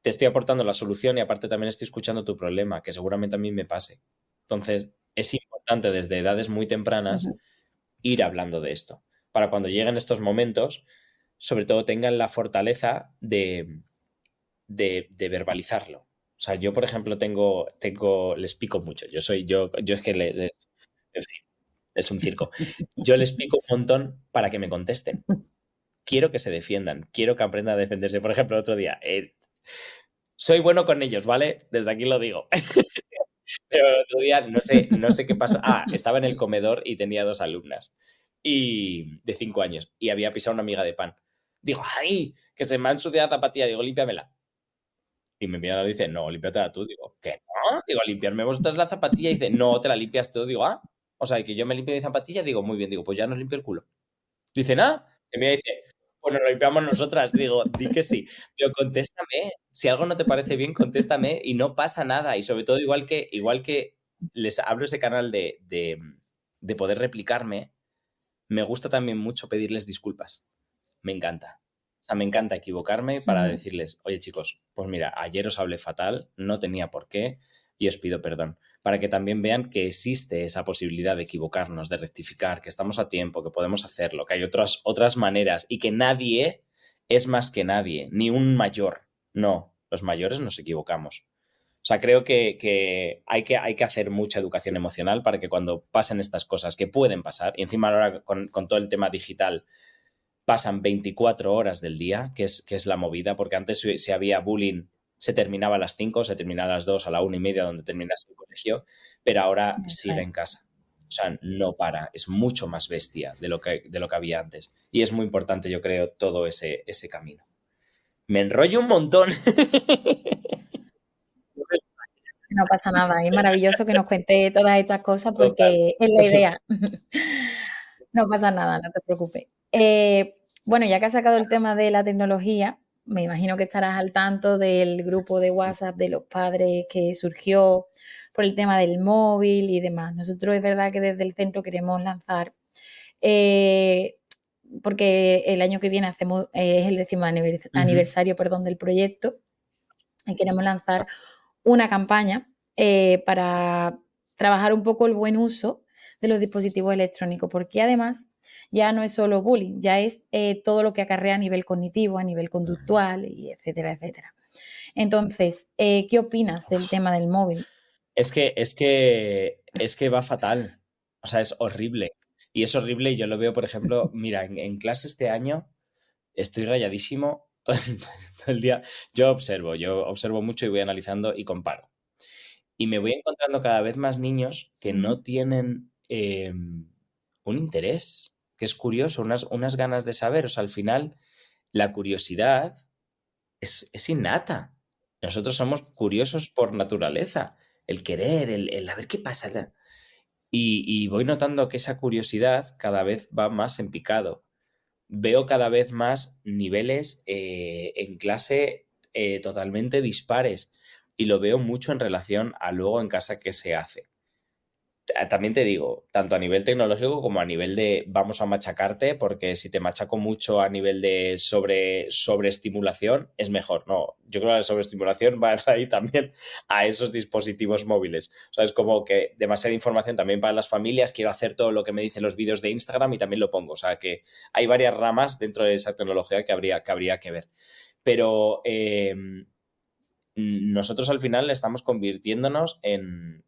Te estoy aportando la solución y aparte también estoy escuchando tu problema, que seguramente a mí me pase. Entonces, es importante desde edades muy tempranas ir hablando de esto, para cuando lleguen estos momentos, sobre todo tengan la fortaleza de verbalizarlo. O sea, yo, por ejemplo, les pico mucho. Yo es que en fin, es un circo. Yo les pico un montón para que me contesten. Quiero que se defiendan, quiero que aprendan a defenderse. Por ejemplo, el otro día, soy bueno con ellos, ¿vale? Desde aquí lo digo. Pero el otro día no sé qué pasó. Estaba en el comedor y tenía 2 alumnas de 5 años y había pisado una miga de pan. Digo, ¡ay! Que se me ha ensuciado la zapatilla. Digo, límpiamela. Y me mira y dice, no, límpiatela tú. Digo, ¿qué no? Digo, limpiarme vosotras la zapatilla. Y dice, no, te la limpias tú. Digo, o sea, que yo me limpio mi zapatilla. Digo, muy bien. Digo, pues ya nos limpio el culo. Dice, nada. Y me dice, pues nos lo limpiamos nosotras. Digo, di que sí. Digo, contéstame. Si algo no te parece bien, contéstame y no pasa nada. Y sobre todo, igual que les abro ese canal de poder replicarme, me gusta también mucho pedirles disculpas. Me encanta. O sea, me encanta equivocarme para decirles, oye chicos, pues mira, ayer os hablé fatal, no tenía por qué y os pido perdón. Para que también vean que existe esa posibilidad de equivocarnos, de rectificar, que estamos a tiempo, que podemos hacerlo, que hay otras maneras y que nadie es más que nadie, ni un mayor. No, los mayores nos equivocamos. O sea, creo que hay que hacer mucha educación emocional para que cuando pasen estas cosas que pueden pasar, y encima ahora con todo el tema digital, pasan 24 horas del día, que es la movida, porque antes si había bullying se terminaba a las 5, se terminaba a las 2, a la 1:30 donde terminas el colegio, pero ahora sigue en casa. O sea, no para, es mucho más bestia de lo que había antes. Y es muy importante, yo creo, todo ese camino. Me enrollo un montón. No pasa nada, es maravilloso que nos cuente todas estas cosas porque es la idea. No pasa nada, no te preocupes. Bueno, ya que has sacado el tema de la tecnología, me imagino que estarás al tanto del grupo de WhatsApp de los padres que surgió por el tema del móvil y demás. Nosotros es verdad que desde el centro queremos lanzar, porque el año que viene hacemos, es el 10º aniversario, perdón, del proyecto, y queremos lanzar una campaña para trabajar un poco el buen uso de los dispositivos electrónicos, porque además ya no es solo bullying, ya es todo lo que acarrea a nivel cognitivo, a nivel conductual, y etcétera, etcétera. Entonces, ¿qué opinas del tema del móvil? Es que va fatal. O sea, es horrible. Y es horrible, y yo lo veo, por ejemplo, mira, en clase este año estoy rayadísimo todo el día. Yo observo mucho y voy analizando y comparo. Y me voy encontrando cada vez más niños que no tienen un interés, que es curioso, unas ganas de saber. O sea, al final, la curiosidad es innata. Nosotros somos curiosos por naturaleza. El querer, el a ver qué pasa. Y voy notando que esa curiosidad cada vez va más en picado. Veo cada vez más niveles en clase totalmente dispares, y lo veo mucho en relación a luego en casa qué se hace. También te digo, tanto a nivel tecnológico como a nivel de vamos a machacarte, porque si te machaco mucho a nivel de sobreestimulación es mejor. No, yo creo que la sobreestimulación va a ir también a esos dispositivos móviles. O sea, es como que demasiada información también para las familias. Quiero hacer todo lo que me dicen los vídeos de Instagram y también lo pongo. O sea, que hay varias ramas dentro de esa tecnología que habría que ver. Pero nosotros al final estamos convirtiéndonos en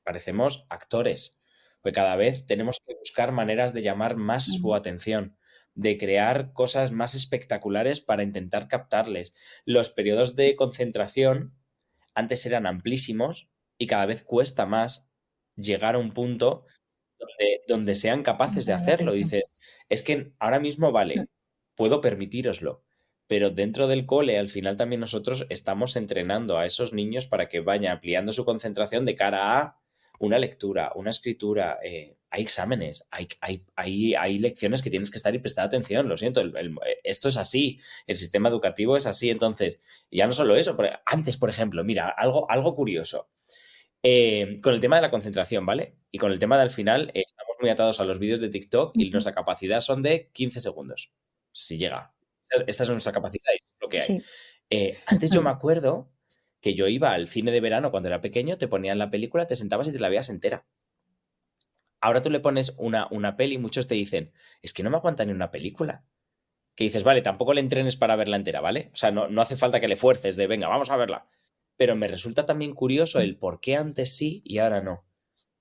parecemos actores, porque cada vez tenemos que buscar maneras de llamar más su atención, de crear cosas más espectaculares para intentar captarles. Los periodos de concentración antes eran amplísimos y cada vez cuesta más llegar a un punto donde sean capaces de hacerlo. Dice, es que ahora mismo vale, puedo permitíroslo, pero dentro del cole al final también nosotros estamos entrenando a esos niños para que vayan ampliando su concentración de cara a una lectura, una escritura. Hay exámenes, hay lecciones que tienes que estar y prestar atención. Lo siento, esto es así, el sistema educativo es así. Entonces, ya no solo eso, pero antes, por ejemplo, mira, algo curioso. Con el tema de la concentración, ¿vale? Y con el tema del final, estamos muy atados a los vídeos de TikTok y nuestra capacidad son de 15 segundos, si llega. Esta es nuestra capacidad y es lo que hay. Sí. Antes yo me acuerdo que yo iba al cine de verano cuando era pequeño, te ponían la película, te sentabas y te la veías entera. Ahora tú le pones una peli y muchos te dicen, es que no me aguanta ni una película. Que dices, vale, tampoco le entrenes para verla entera, ¿vale? O sea, no hace falta que le fuerces de, venga, vamos a verla. Pero me resulta también curioso el por qué antes sí y ahora no.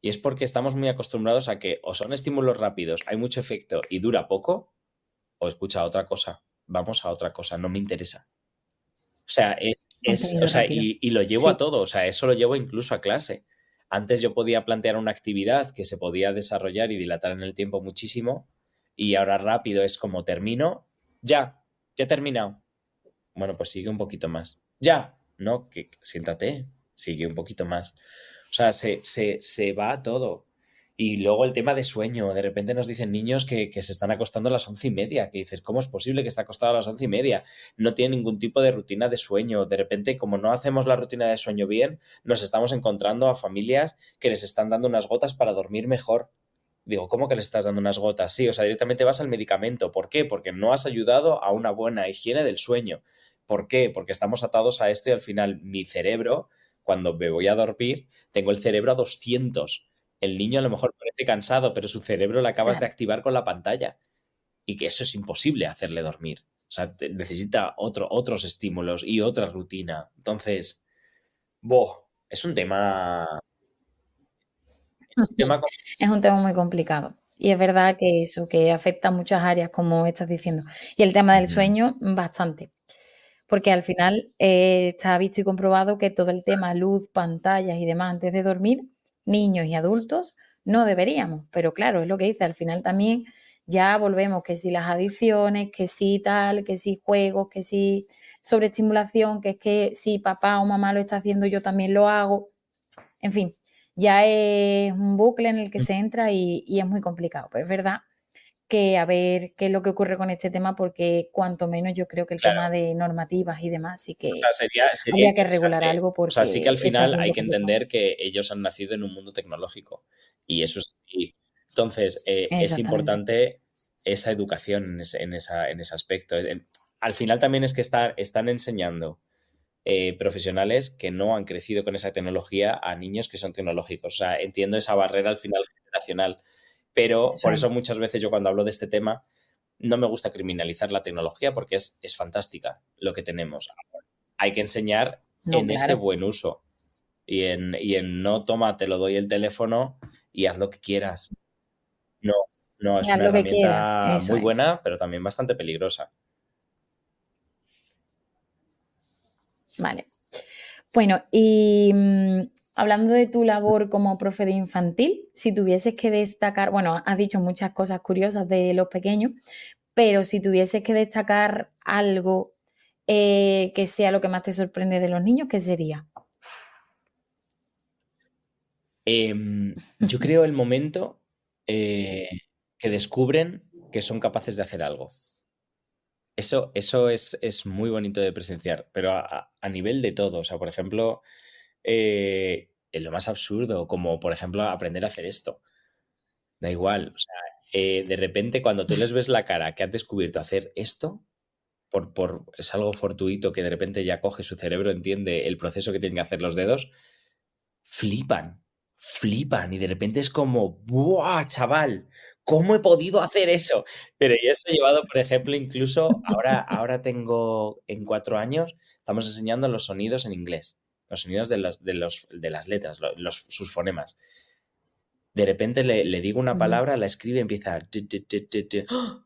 Y es porque estamos muy acostumbrados a que o son estímulos rápidos, hay mucho efecto y dura poco, o escucha otra cosa, vamos a otra cosa, no me interesa. O sea, o sea, y lo llevo a todo, o sea, eso lo llevo incluso a clase. Antes yo podía plantear una actividad que se podía desarrollar y dilatar en el tiempo muchísimo, y ahora rápido es como termino, ya he terminado. Bueno, pues sigue un poquito más. Ya, no, que siéntate, sigue un poquito más. O sea, se va a todo. Y luego el tema de sueño. De repente nos dicen niños que se están acostando a las 11:30. Que dices, ¿cómo es posible que esté acostado a las 11:30? No tiene ningún tipo de rutina de sueño. De repente, como no hacemos la rutina de sueño bien, nos estamos encontrando a familias que les están dando unas gotas para dormir mejor. Digo, ¿cómo que les estás dando unas gotas? Sí, o sea, directamente vas al medicamento. ¿Por qué? Porque no has ayudado a una buena higiene del sueño. ¿Por qué? Porque estamos atados a esto y al final mi cerebro, cuando me voy a dormir, tengo el cerebro a 200. El niño a lo mejor parece cansado, pero su cerebro lo acabas de activar con la pantalla. Y que eso es imposible hacerle dormir. O sea, necesita otros estímulos y otra rutina. Entonces, es un tema... Es un tema muy complicado. Y es verdad que eso, que afecta a muchas áreas, como estás diciendo. Y el tema del sueño, bastante. Porque al final está visto y comprobado que todo el tema luz, pantallas y demás antes de dormir, niños y adultos, no deberíamos. Pero claro, es lo que dice, al final también ya volvemos que si las adicciones, que si tal, que si juegos, que si sobreestimulación, que es que si papá o mamá lo está haciendo, yo también lo hago. En fin, ya es un bucle en el que se entra y es muy complicado. Pero es verdad que a ver qué es lo que ocurre con este tema, porque cuanto menos yo creo que el Claro. tema de normativas y demás sí que O sea, sería habría que regular interesante. algo O sea, sí que al porque está final siendo hay que complicado. entender que ellos han nacido en un mundo tecnológico y eso es así. Entonces, es Exactamente. importante esa educación en ese aspecto. Al final también es que están enseñando profesionales que no han crecido con esa tecnología a niños que son tecnológicos. O sea, entiendo esa barrera al final generacional, pero Eso por es. eso muchas veces yo cuando hablo de este tema no me gusta criminalizar la tecnología porque es fantástica lo que tenemos. Hay que enseñar No, en ese claro. buen uso y en no toma, te lo doy el teléfono y haz lo que quieras. No, no, es Haz una lo que quieras, herramienta eso muy es. buena, pero también bastante peligrosa. Vale. Bueno, y hablando de tu labor como profe de infantil, si tuvieses que destacar, bueno, has dicho muchas cosas curiosas de los pequeños, pero si tuvieses que destacar algo que sea lo que más te sorprende de los niños, ¿qué sería? Yo creo el momento que descubren que son capaces de hacer algo. Eso es muy bonito de presenciar, pero a nivel de todo. O sea, por ejemplo, en lo más absurdo, como por ejemplo aprender a hacer esto. Da igual. O sea, de repente cuando tú les ves la cara que has descubierto hacer esto, es algo fortuito que de repente ya coge su cerebro, entiende el proceso que tienen que hacer los dedos, flipan y de repente es como, ¡buah, chaval! ¿Cómo he podido hacer eso? Pero yo eso he llevado, por ejemplo, incluso ahora tengo en 4 años, estamos enseñando los sonidos en inglés, los sonidos de las letras, sus fonemas. De repente le digo una palabra, la escribe y empieza ¡oh!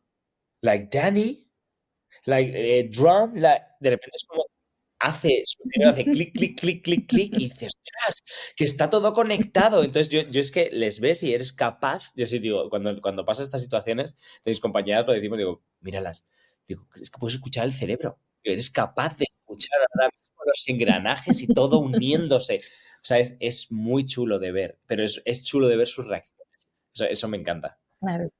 Like Danny, like drum, de repente es como su cerebro hace clic, clic, clic, clic, clic, y dices, ¡ostras! Que está todo conectado. Entonces yo es que les ves y eres capaz, yo sí digo, cuando pasa estas situaciones, de mis compañeras lo decimos, digo, míralas, digo, es que puedes escuchar el cerebro, eres capaz de escuchar ahora mismo los engranajes y todo uniéndose. O sea, es muy chulo de ver, pero es chulo de ver sus reacciones. Eso me encanta. Claro.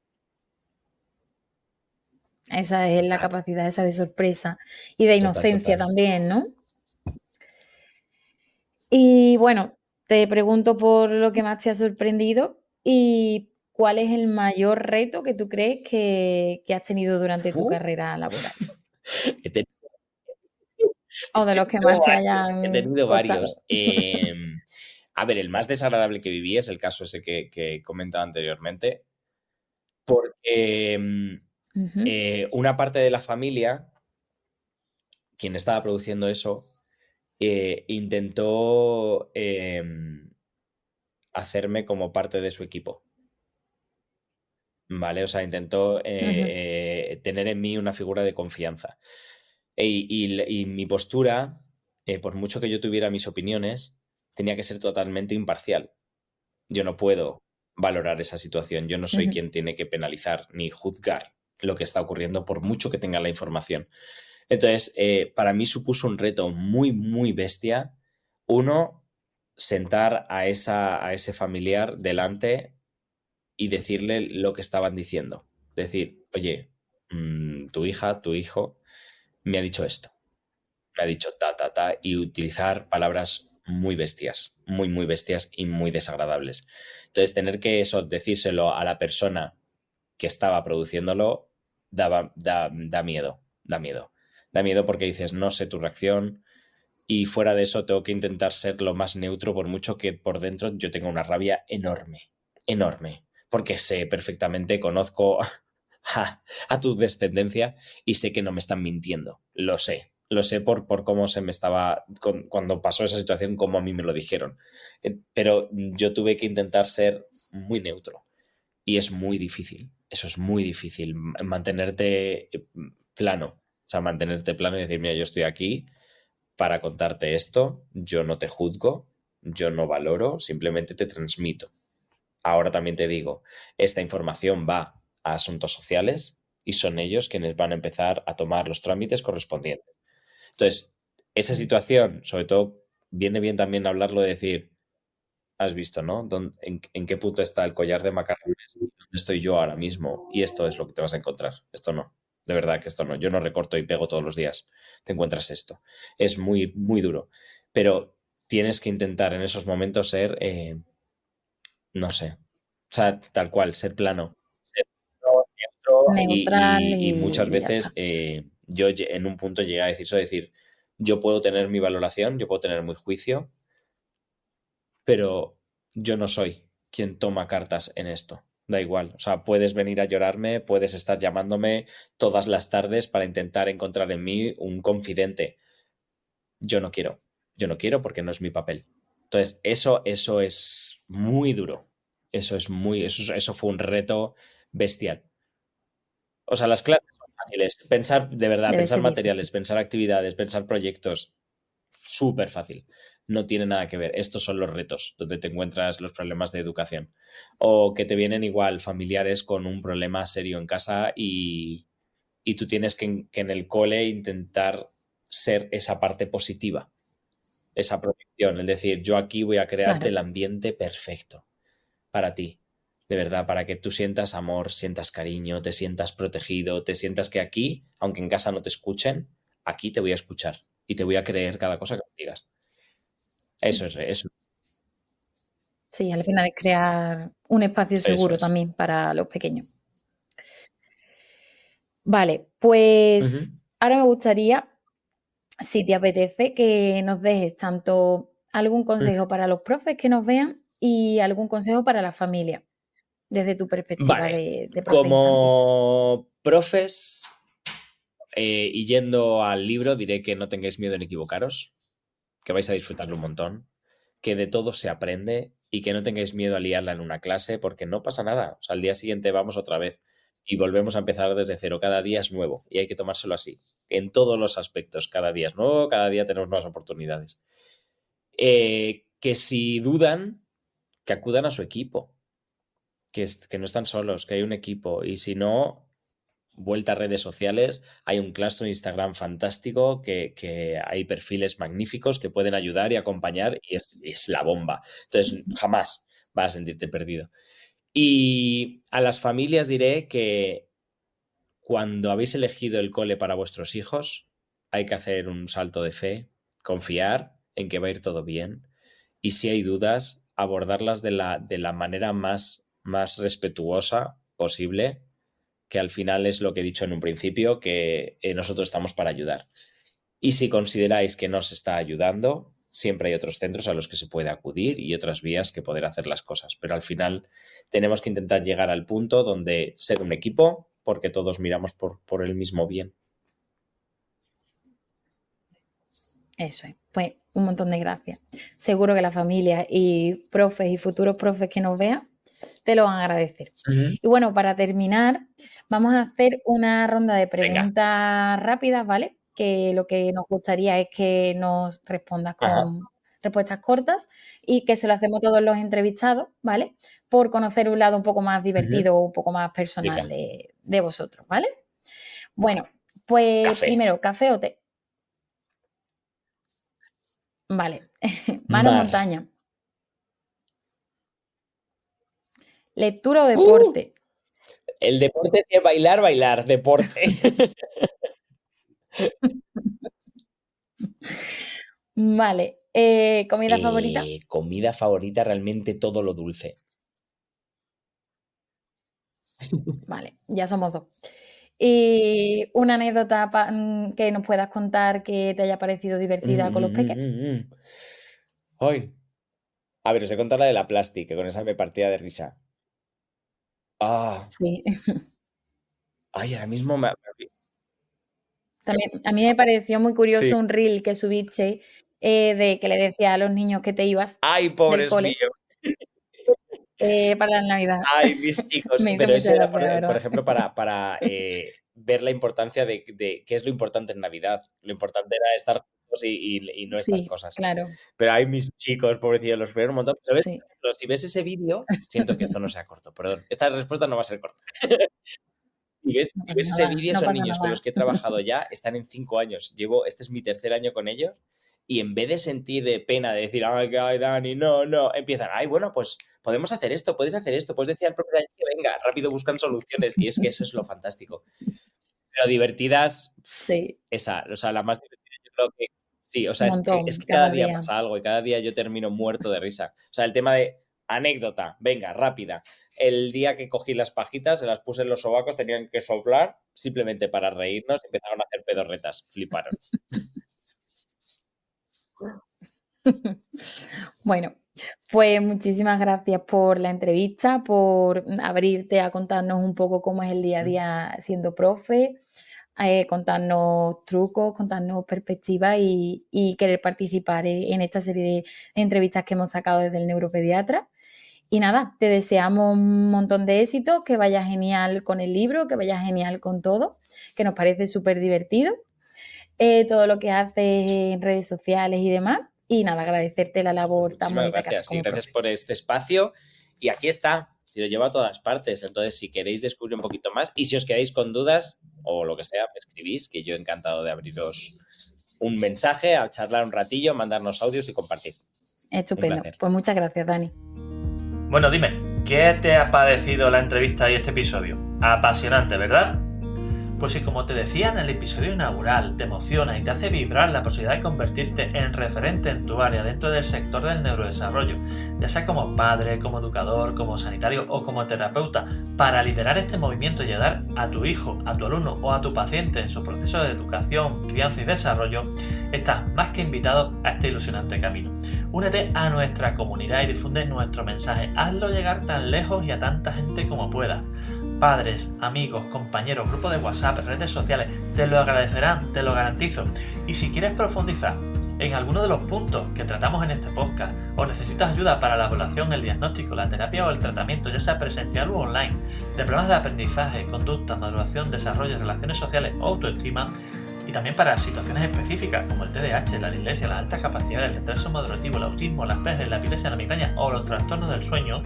Esa es la Total, capacidad esa de sorpresa y de total, inocencia total. también, ¿no? Y bueno, te pregunto por lo que más te ha sorprendido y cuál es el mayor reto que tú crees que has tenido durante tu Uf, carrera laboral he tenido o de los que más te He hayan tenido costado. varios. A ver, el más desagradable que viví es el caso ese que he comentado anteriormente, porque Ujú, una parte de la familia, quien estaba produciendo eso, intentó hacerme como parte de su equipo. ¿Vale? O sea, intentó ujú, tener en mí una figura de confianza. Y mi postura, por mucho que yo tuviera mis opiniones, tenía que ser totalmente imparcial. Yo no puedo valorar esa situación. Yo no soy ujú. quien tiene que penalizar ni juzgar lo que está ocurriendo, por mucho que tenga la información. Entonces, para mí supuso un reto muy, muy bestia. Uno, sentar a ese familiar delante y decirle lo que estaban diciendo. Decir, oye, tu hija, tu hijo, me ha dicho esto. Me ha dicho ta, ta, ta, y utilizar palabras muy bestias, muy, muy bestias y muy desagradables. Entonces, tener que eso, decírselo a la persona que estaba produciéndolo, da miedo, da miedo. Da miedo porque dices, no sé tu reacción y fuera de eso tengo que intentar ser lo más neutro por mucho que por dentro yo tenga una rabia enorme, enorme, porque sé perfectamente, conozco a tu descendencia y sé que no me están mintiendo, lo sé por cómo se me estaba, cuando pasó esa situación, como a mí me lo dijeron. Pero yo tuve que intentar ser muy neutro y es muy difícil, eso es muy difícil, mantenerte plano, o sea, mantenerte plano y decir, mira, yo estoy aquí para contarte esto, yo no te juzgo, yo no valoro, simplemente te transmito. Ahora también te digo, esta información va a asuntos sociales y son ellos quienes van a empezar a tomar los trámites correspondientes. Entonces, esa situación, sobre todo, viene bien también hablarlo de decir, has visto, ¿no? En qué punto está el collar de macarrones y dónde estoy yo ahora mismo. Y esto es lo que te vas a encontrar. Esto no. De verdad que esto no. Yo no recorto y pego todos los días. Te encuentras esto. Es muy, muy duro. Pero tienes que intentar en esos momentos ser, no sé, o sea, tal cual, ser plano. Ser neutro Neutral y muchas y ya veces está. yo en un punto llegué a decir eso, decir, yo puedo tener mi valoración, yo puedo tener mi juicio, pero yo no soy quien toma cartas en esto. Da igual, o sea, puedes venir a llorarme, puedes estar llamándome todas las tardes para intentar encontrar en mí un confidente. Yo no quiero porque no es mi papel. Entonces, eso es muy duro. Eso fue un reto bestial. O sea, las clases son fáciles. Pensar, de verdad, Debe pensar ser difícil. materiales, pensar actividades, pensar proyectos, súper fácil. No tiene nada que ver. Estos son los retos donde te encuentras los problemas de educación. O que te vienen igual familiares con un problema serio en casa y tú tienes que en el cole intentar ser esa parte positiva, esa protección. Es decir, yo aquí voy a crearte Claro. el ambiente perfecto para ti. De verdad, para que tú sientas amor, sientas cariño, te sientas protegido, te sientas que aquí, aunque en casa no te escuchen, aquí te voy a escuchar y te voy a creer cada cosa que me digas. Eso es, Sí, al final es crear un espacio eso seguro es. también para los pequeños. Vale, pues Ujú. ahora me gustaría, si te apetece, que nos dejes tanto algún consejo para los profes que nos vean y algún consejo para la familia, desde tu perspectiva Vale, de profe infantil. como profes, y yendo al libro, diré que no tengáis miedo en equivocaros, que vais a disfrutarlo un montón, que de todo se aprende y que no tengáis miedo a liarla en una clase porque no pasa nada. O sea, al día siguiente vamos otra vez y volvemos a empezar desde cero. Cada día es nuevo y hay que tomárselo así. En todos los aspectos, cada día es nuevo, cada día tenemos nuevas oportunidades. Que si dudan, que acudan a su equipo, que no están solos, que hay un equipo y si no, vuelta a redes sociales, hay un claustro de Instagram fantástico, que hay perfiles magníficos que pueden ayudar y acompañar y es la bomba. Entonces, jamás vas a sentirte perdido. Y a las familias diré que cuando habéis elegido el cole para vuestros hijos, hay que hacer un salto de fe, confiar en que va a ir todo bien y si hay dudas, abordarlas de la manera más respetuosa posible, que al final es lo que he dicho en un principio, que nosotros estamos para ayudar. Y si consideráis que no se está ayudando, siempre hay otros centros a los que se puede acudir y otras vías que poder hacer las cosas. Pero al final tenemos que intentar llegar al punto donde ser un equipo, porque todos miramos por el mismo bien. Eso es. Pues un montón de gracias. Seguro que la familia y profes y futuros profes que nos vean te lo van a agradecer. Y bueno, para terminar, vamos a hacer una ronda de preguntas rápidas, ¿vale? Que lo que nos gustaría es que nos respondas con respuestas cortas y que se lo hacemos a todos los entrevistados, ¿vale? Por conocer un lado un poco más divertido o un poco más personal de vosotros, ¿vale? Bueno, pues Café. primero, ¿café o té? Vale. ¿Mar o montaña? ¿Lectura o deporte? El deporte es bailar, deporte. Vale. ¿Comida favorita? Comida favorita, realmente todo lo dulce. Vale, ya somos dos. ¿Y una anécdota que nos puedas contar que te haya parecido divertida con los peques? Ay. A ver, os he contado la de la plástica, que con esa me partía de risa. Sí. Ay, ahora mismo me... También, a mí me pareció muy curioso Sí. un reel que subiste de que le decía a los niños que te ibas Ay, del pobres cole míos. para la Navidad. Ay, mis chicos. Me hizo Pero mucha eso era, gracia, la por verdad. ejemplo, para ver la importancia de qué es lo importante en Navidad. Lo importante era estar juntos y no estas Sí, cosas. claro. Pero hay mis chicos, pobrecillos, los veo un montón. Pero, Sí. si ves ese vídeo, siento que esto no sea corto, perdón. Esta respuesta no va a ser corta. Si ves ese vídeo, No son pasa niños con nada. los que he trabajado ya, están en 5 años. Este es mi tercer año con ellos y en vez de sentir de pena de decir, ay, Dani, no, empiezan, ay, bueno, pues podemos hacer esto, puedes decir al propietario que venga, rápido buscan soluciones, y es que eso es lo fantástico. Pero divertidas, Sí. esa, o sea, la más divertida yo creo que sí, o sea, es que Cada cada día pasa algo y cada día yo termino muerto de risa. O sea, el tema de anécdota, venga, rápida. El día que cogí las pajitas, se las puse en los sobacos, tenían que soplar simplemente para reírnos, empezaron a hacer pedorretas, fliparon. Bueno, pues muchísimas gracias por la entrevista, por abrirte a contarnos un poco cómo es el día a día siendo profe, contarnos trucos, contarnos perspectivas y querer participar en esta serie de entrevistas que hemos sacado desde el neuropediatra. Y nada, te deseamos un montón de éxito, que vaya genial con el libro, que vaya genial con todo, que nos parece súper divertido, todo lo que haces en redes sociales y demás. Y nada, agradecerte la labor tan bonita que haces como profe. Gracias por este espacio. Y aquí está, si lo llevo a todas partes. Entonces, si queréis descubrir un poquito más y si os quedáis con dudas o lo que sea, me escribís, que yo encantado de abriros un mensaje, a charlar un ratillo, mandarnos audios y compartir. Estupendo. Pues muchas gracias, Dani. Bueno, dime, ¿qué te ha parecido la entrevista y este episodio? Apasionante, ¿verdad? Pues si, como te decía en el episodio inaugural, te emociona y te hace vibrar la posibilidad de convertirte en referente en tu área dentro del sector del neurodesarrollo, ya sea como padre, como educador, como sanitario o como terapeuta, para liderar este movimiento y ayudar a tu hijo, a tu alumno o a tu paciente en su proceso de educación, crianza y desarrollo, estás más que invitado a este ilusionante camino. Únete a nuestra comunidad y difunde nuestro mensaje. Hazlo llegar tan lejos y a tanta gente como puedas. Padres, amigos, compañeros, grupos de WhatsApp, redes sociales, te lo agradecerán, te lo garantizo. Y si quieres profundizar en alguno de los puntos que tratamos en este podcast o necesitas ayuda para la evaluación, el diagnóstico, la terapia o el tratamiento, ya sea presencial o online, de problemas de aprendizaje, conducta, maduración, desarrollo, relaciones sociales o autoestima, y también para situaciones específicas como el TDAH, la dislexia, las altas capacidades, el retraso madurativo, el autismo, las PERS, la epilepsia, la migraña o los trastornos del sueño,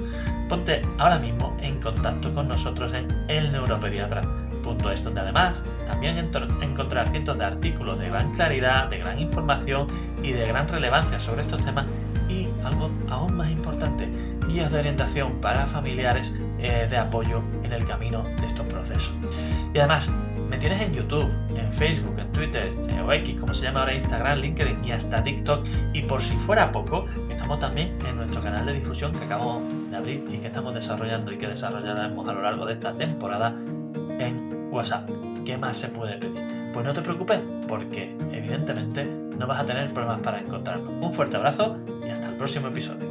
ponte ahora mismo en contacto con nosotros en elneuropediatra.es, donde además también encontrarás cientos de artículos de gran claridad, de gran información y de gran relevancia sobre estos temas y, algo aún más importante, guías de orientación para familiares de apoyo en el camino de estos procesos. Y además, me tienes en YouTube, en Facebook, en Twitter o X, como se llama ahora, Instagram, LinkedIn y hasta TikTok. Y por si fuera poco, estamos también en nuestro canal de difusión que acabamos de abrir y que estamos desarrollando y que desarrollaremos a lo largo de esta temporada en WhatsApp. ¿Qué más se puede pedir? Pues no te preocupes, porque evidentemente no vas a tener problemas para encontrarnos. Un fuerte abrazo y hasta el próximo episodio.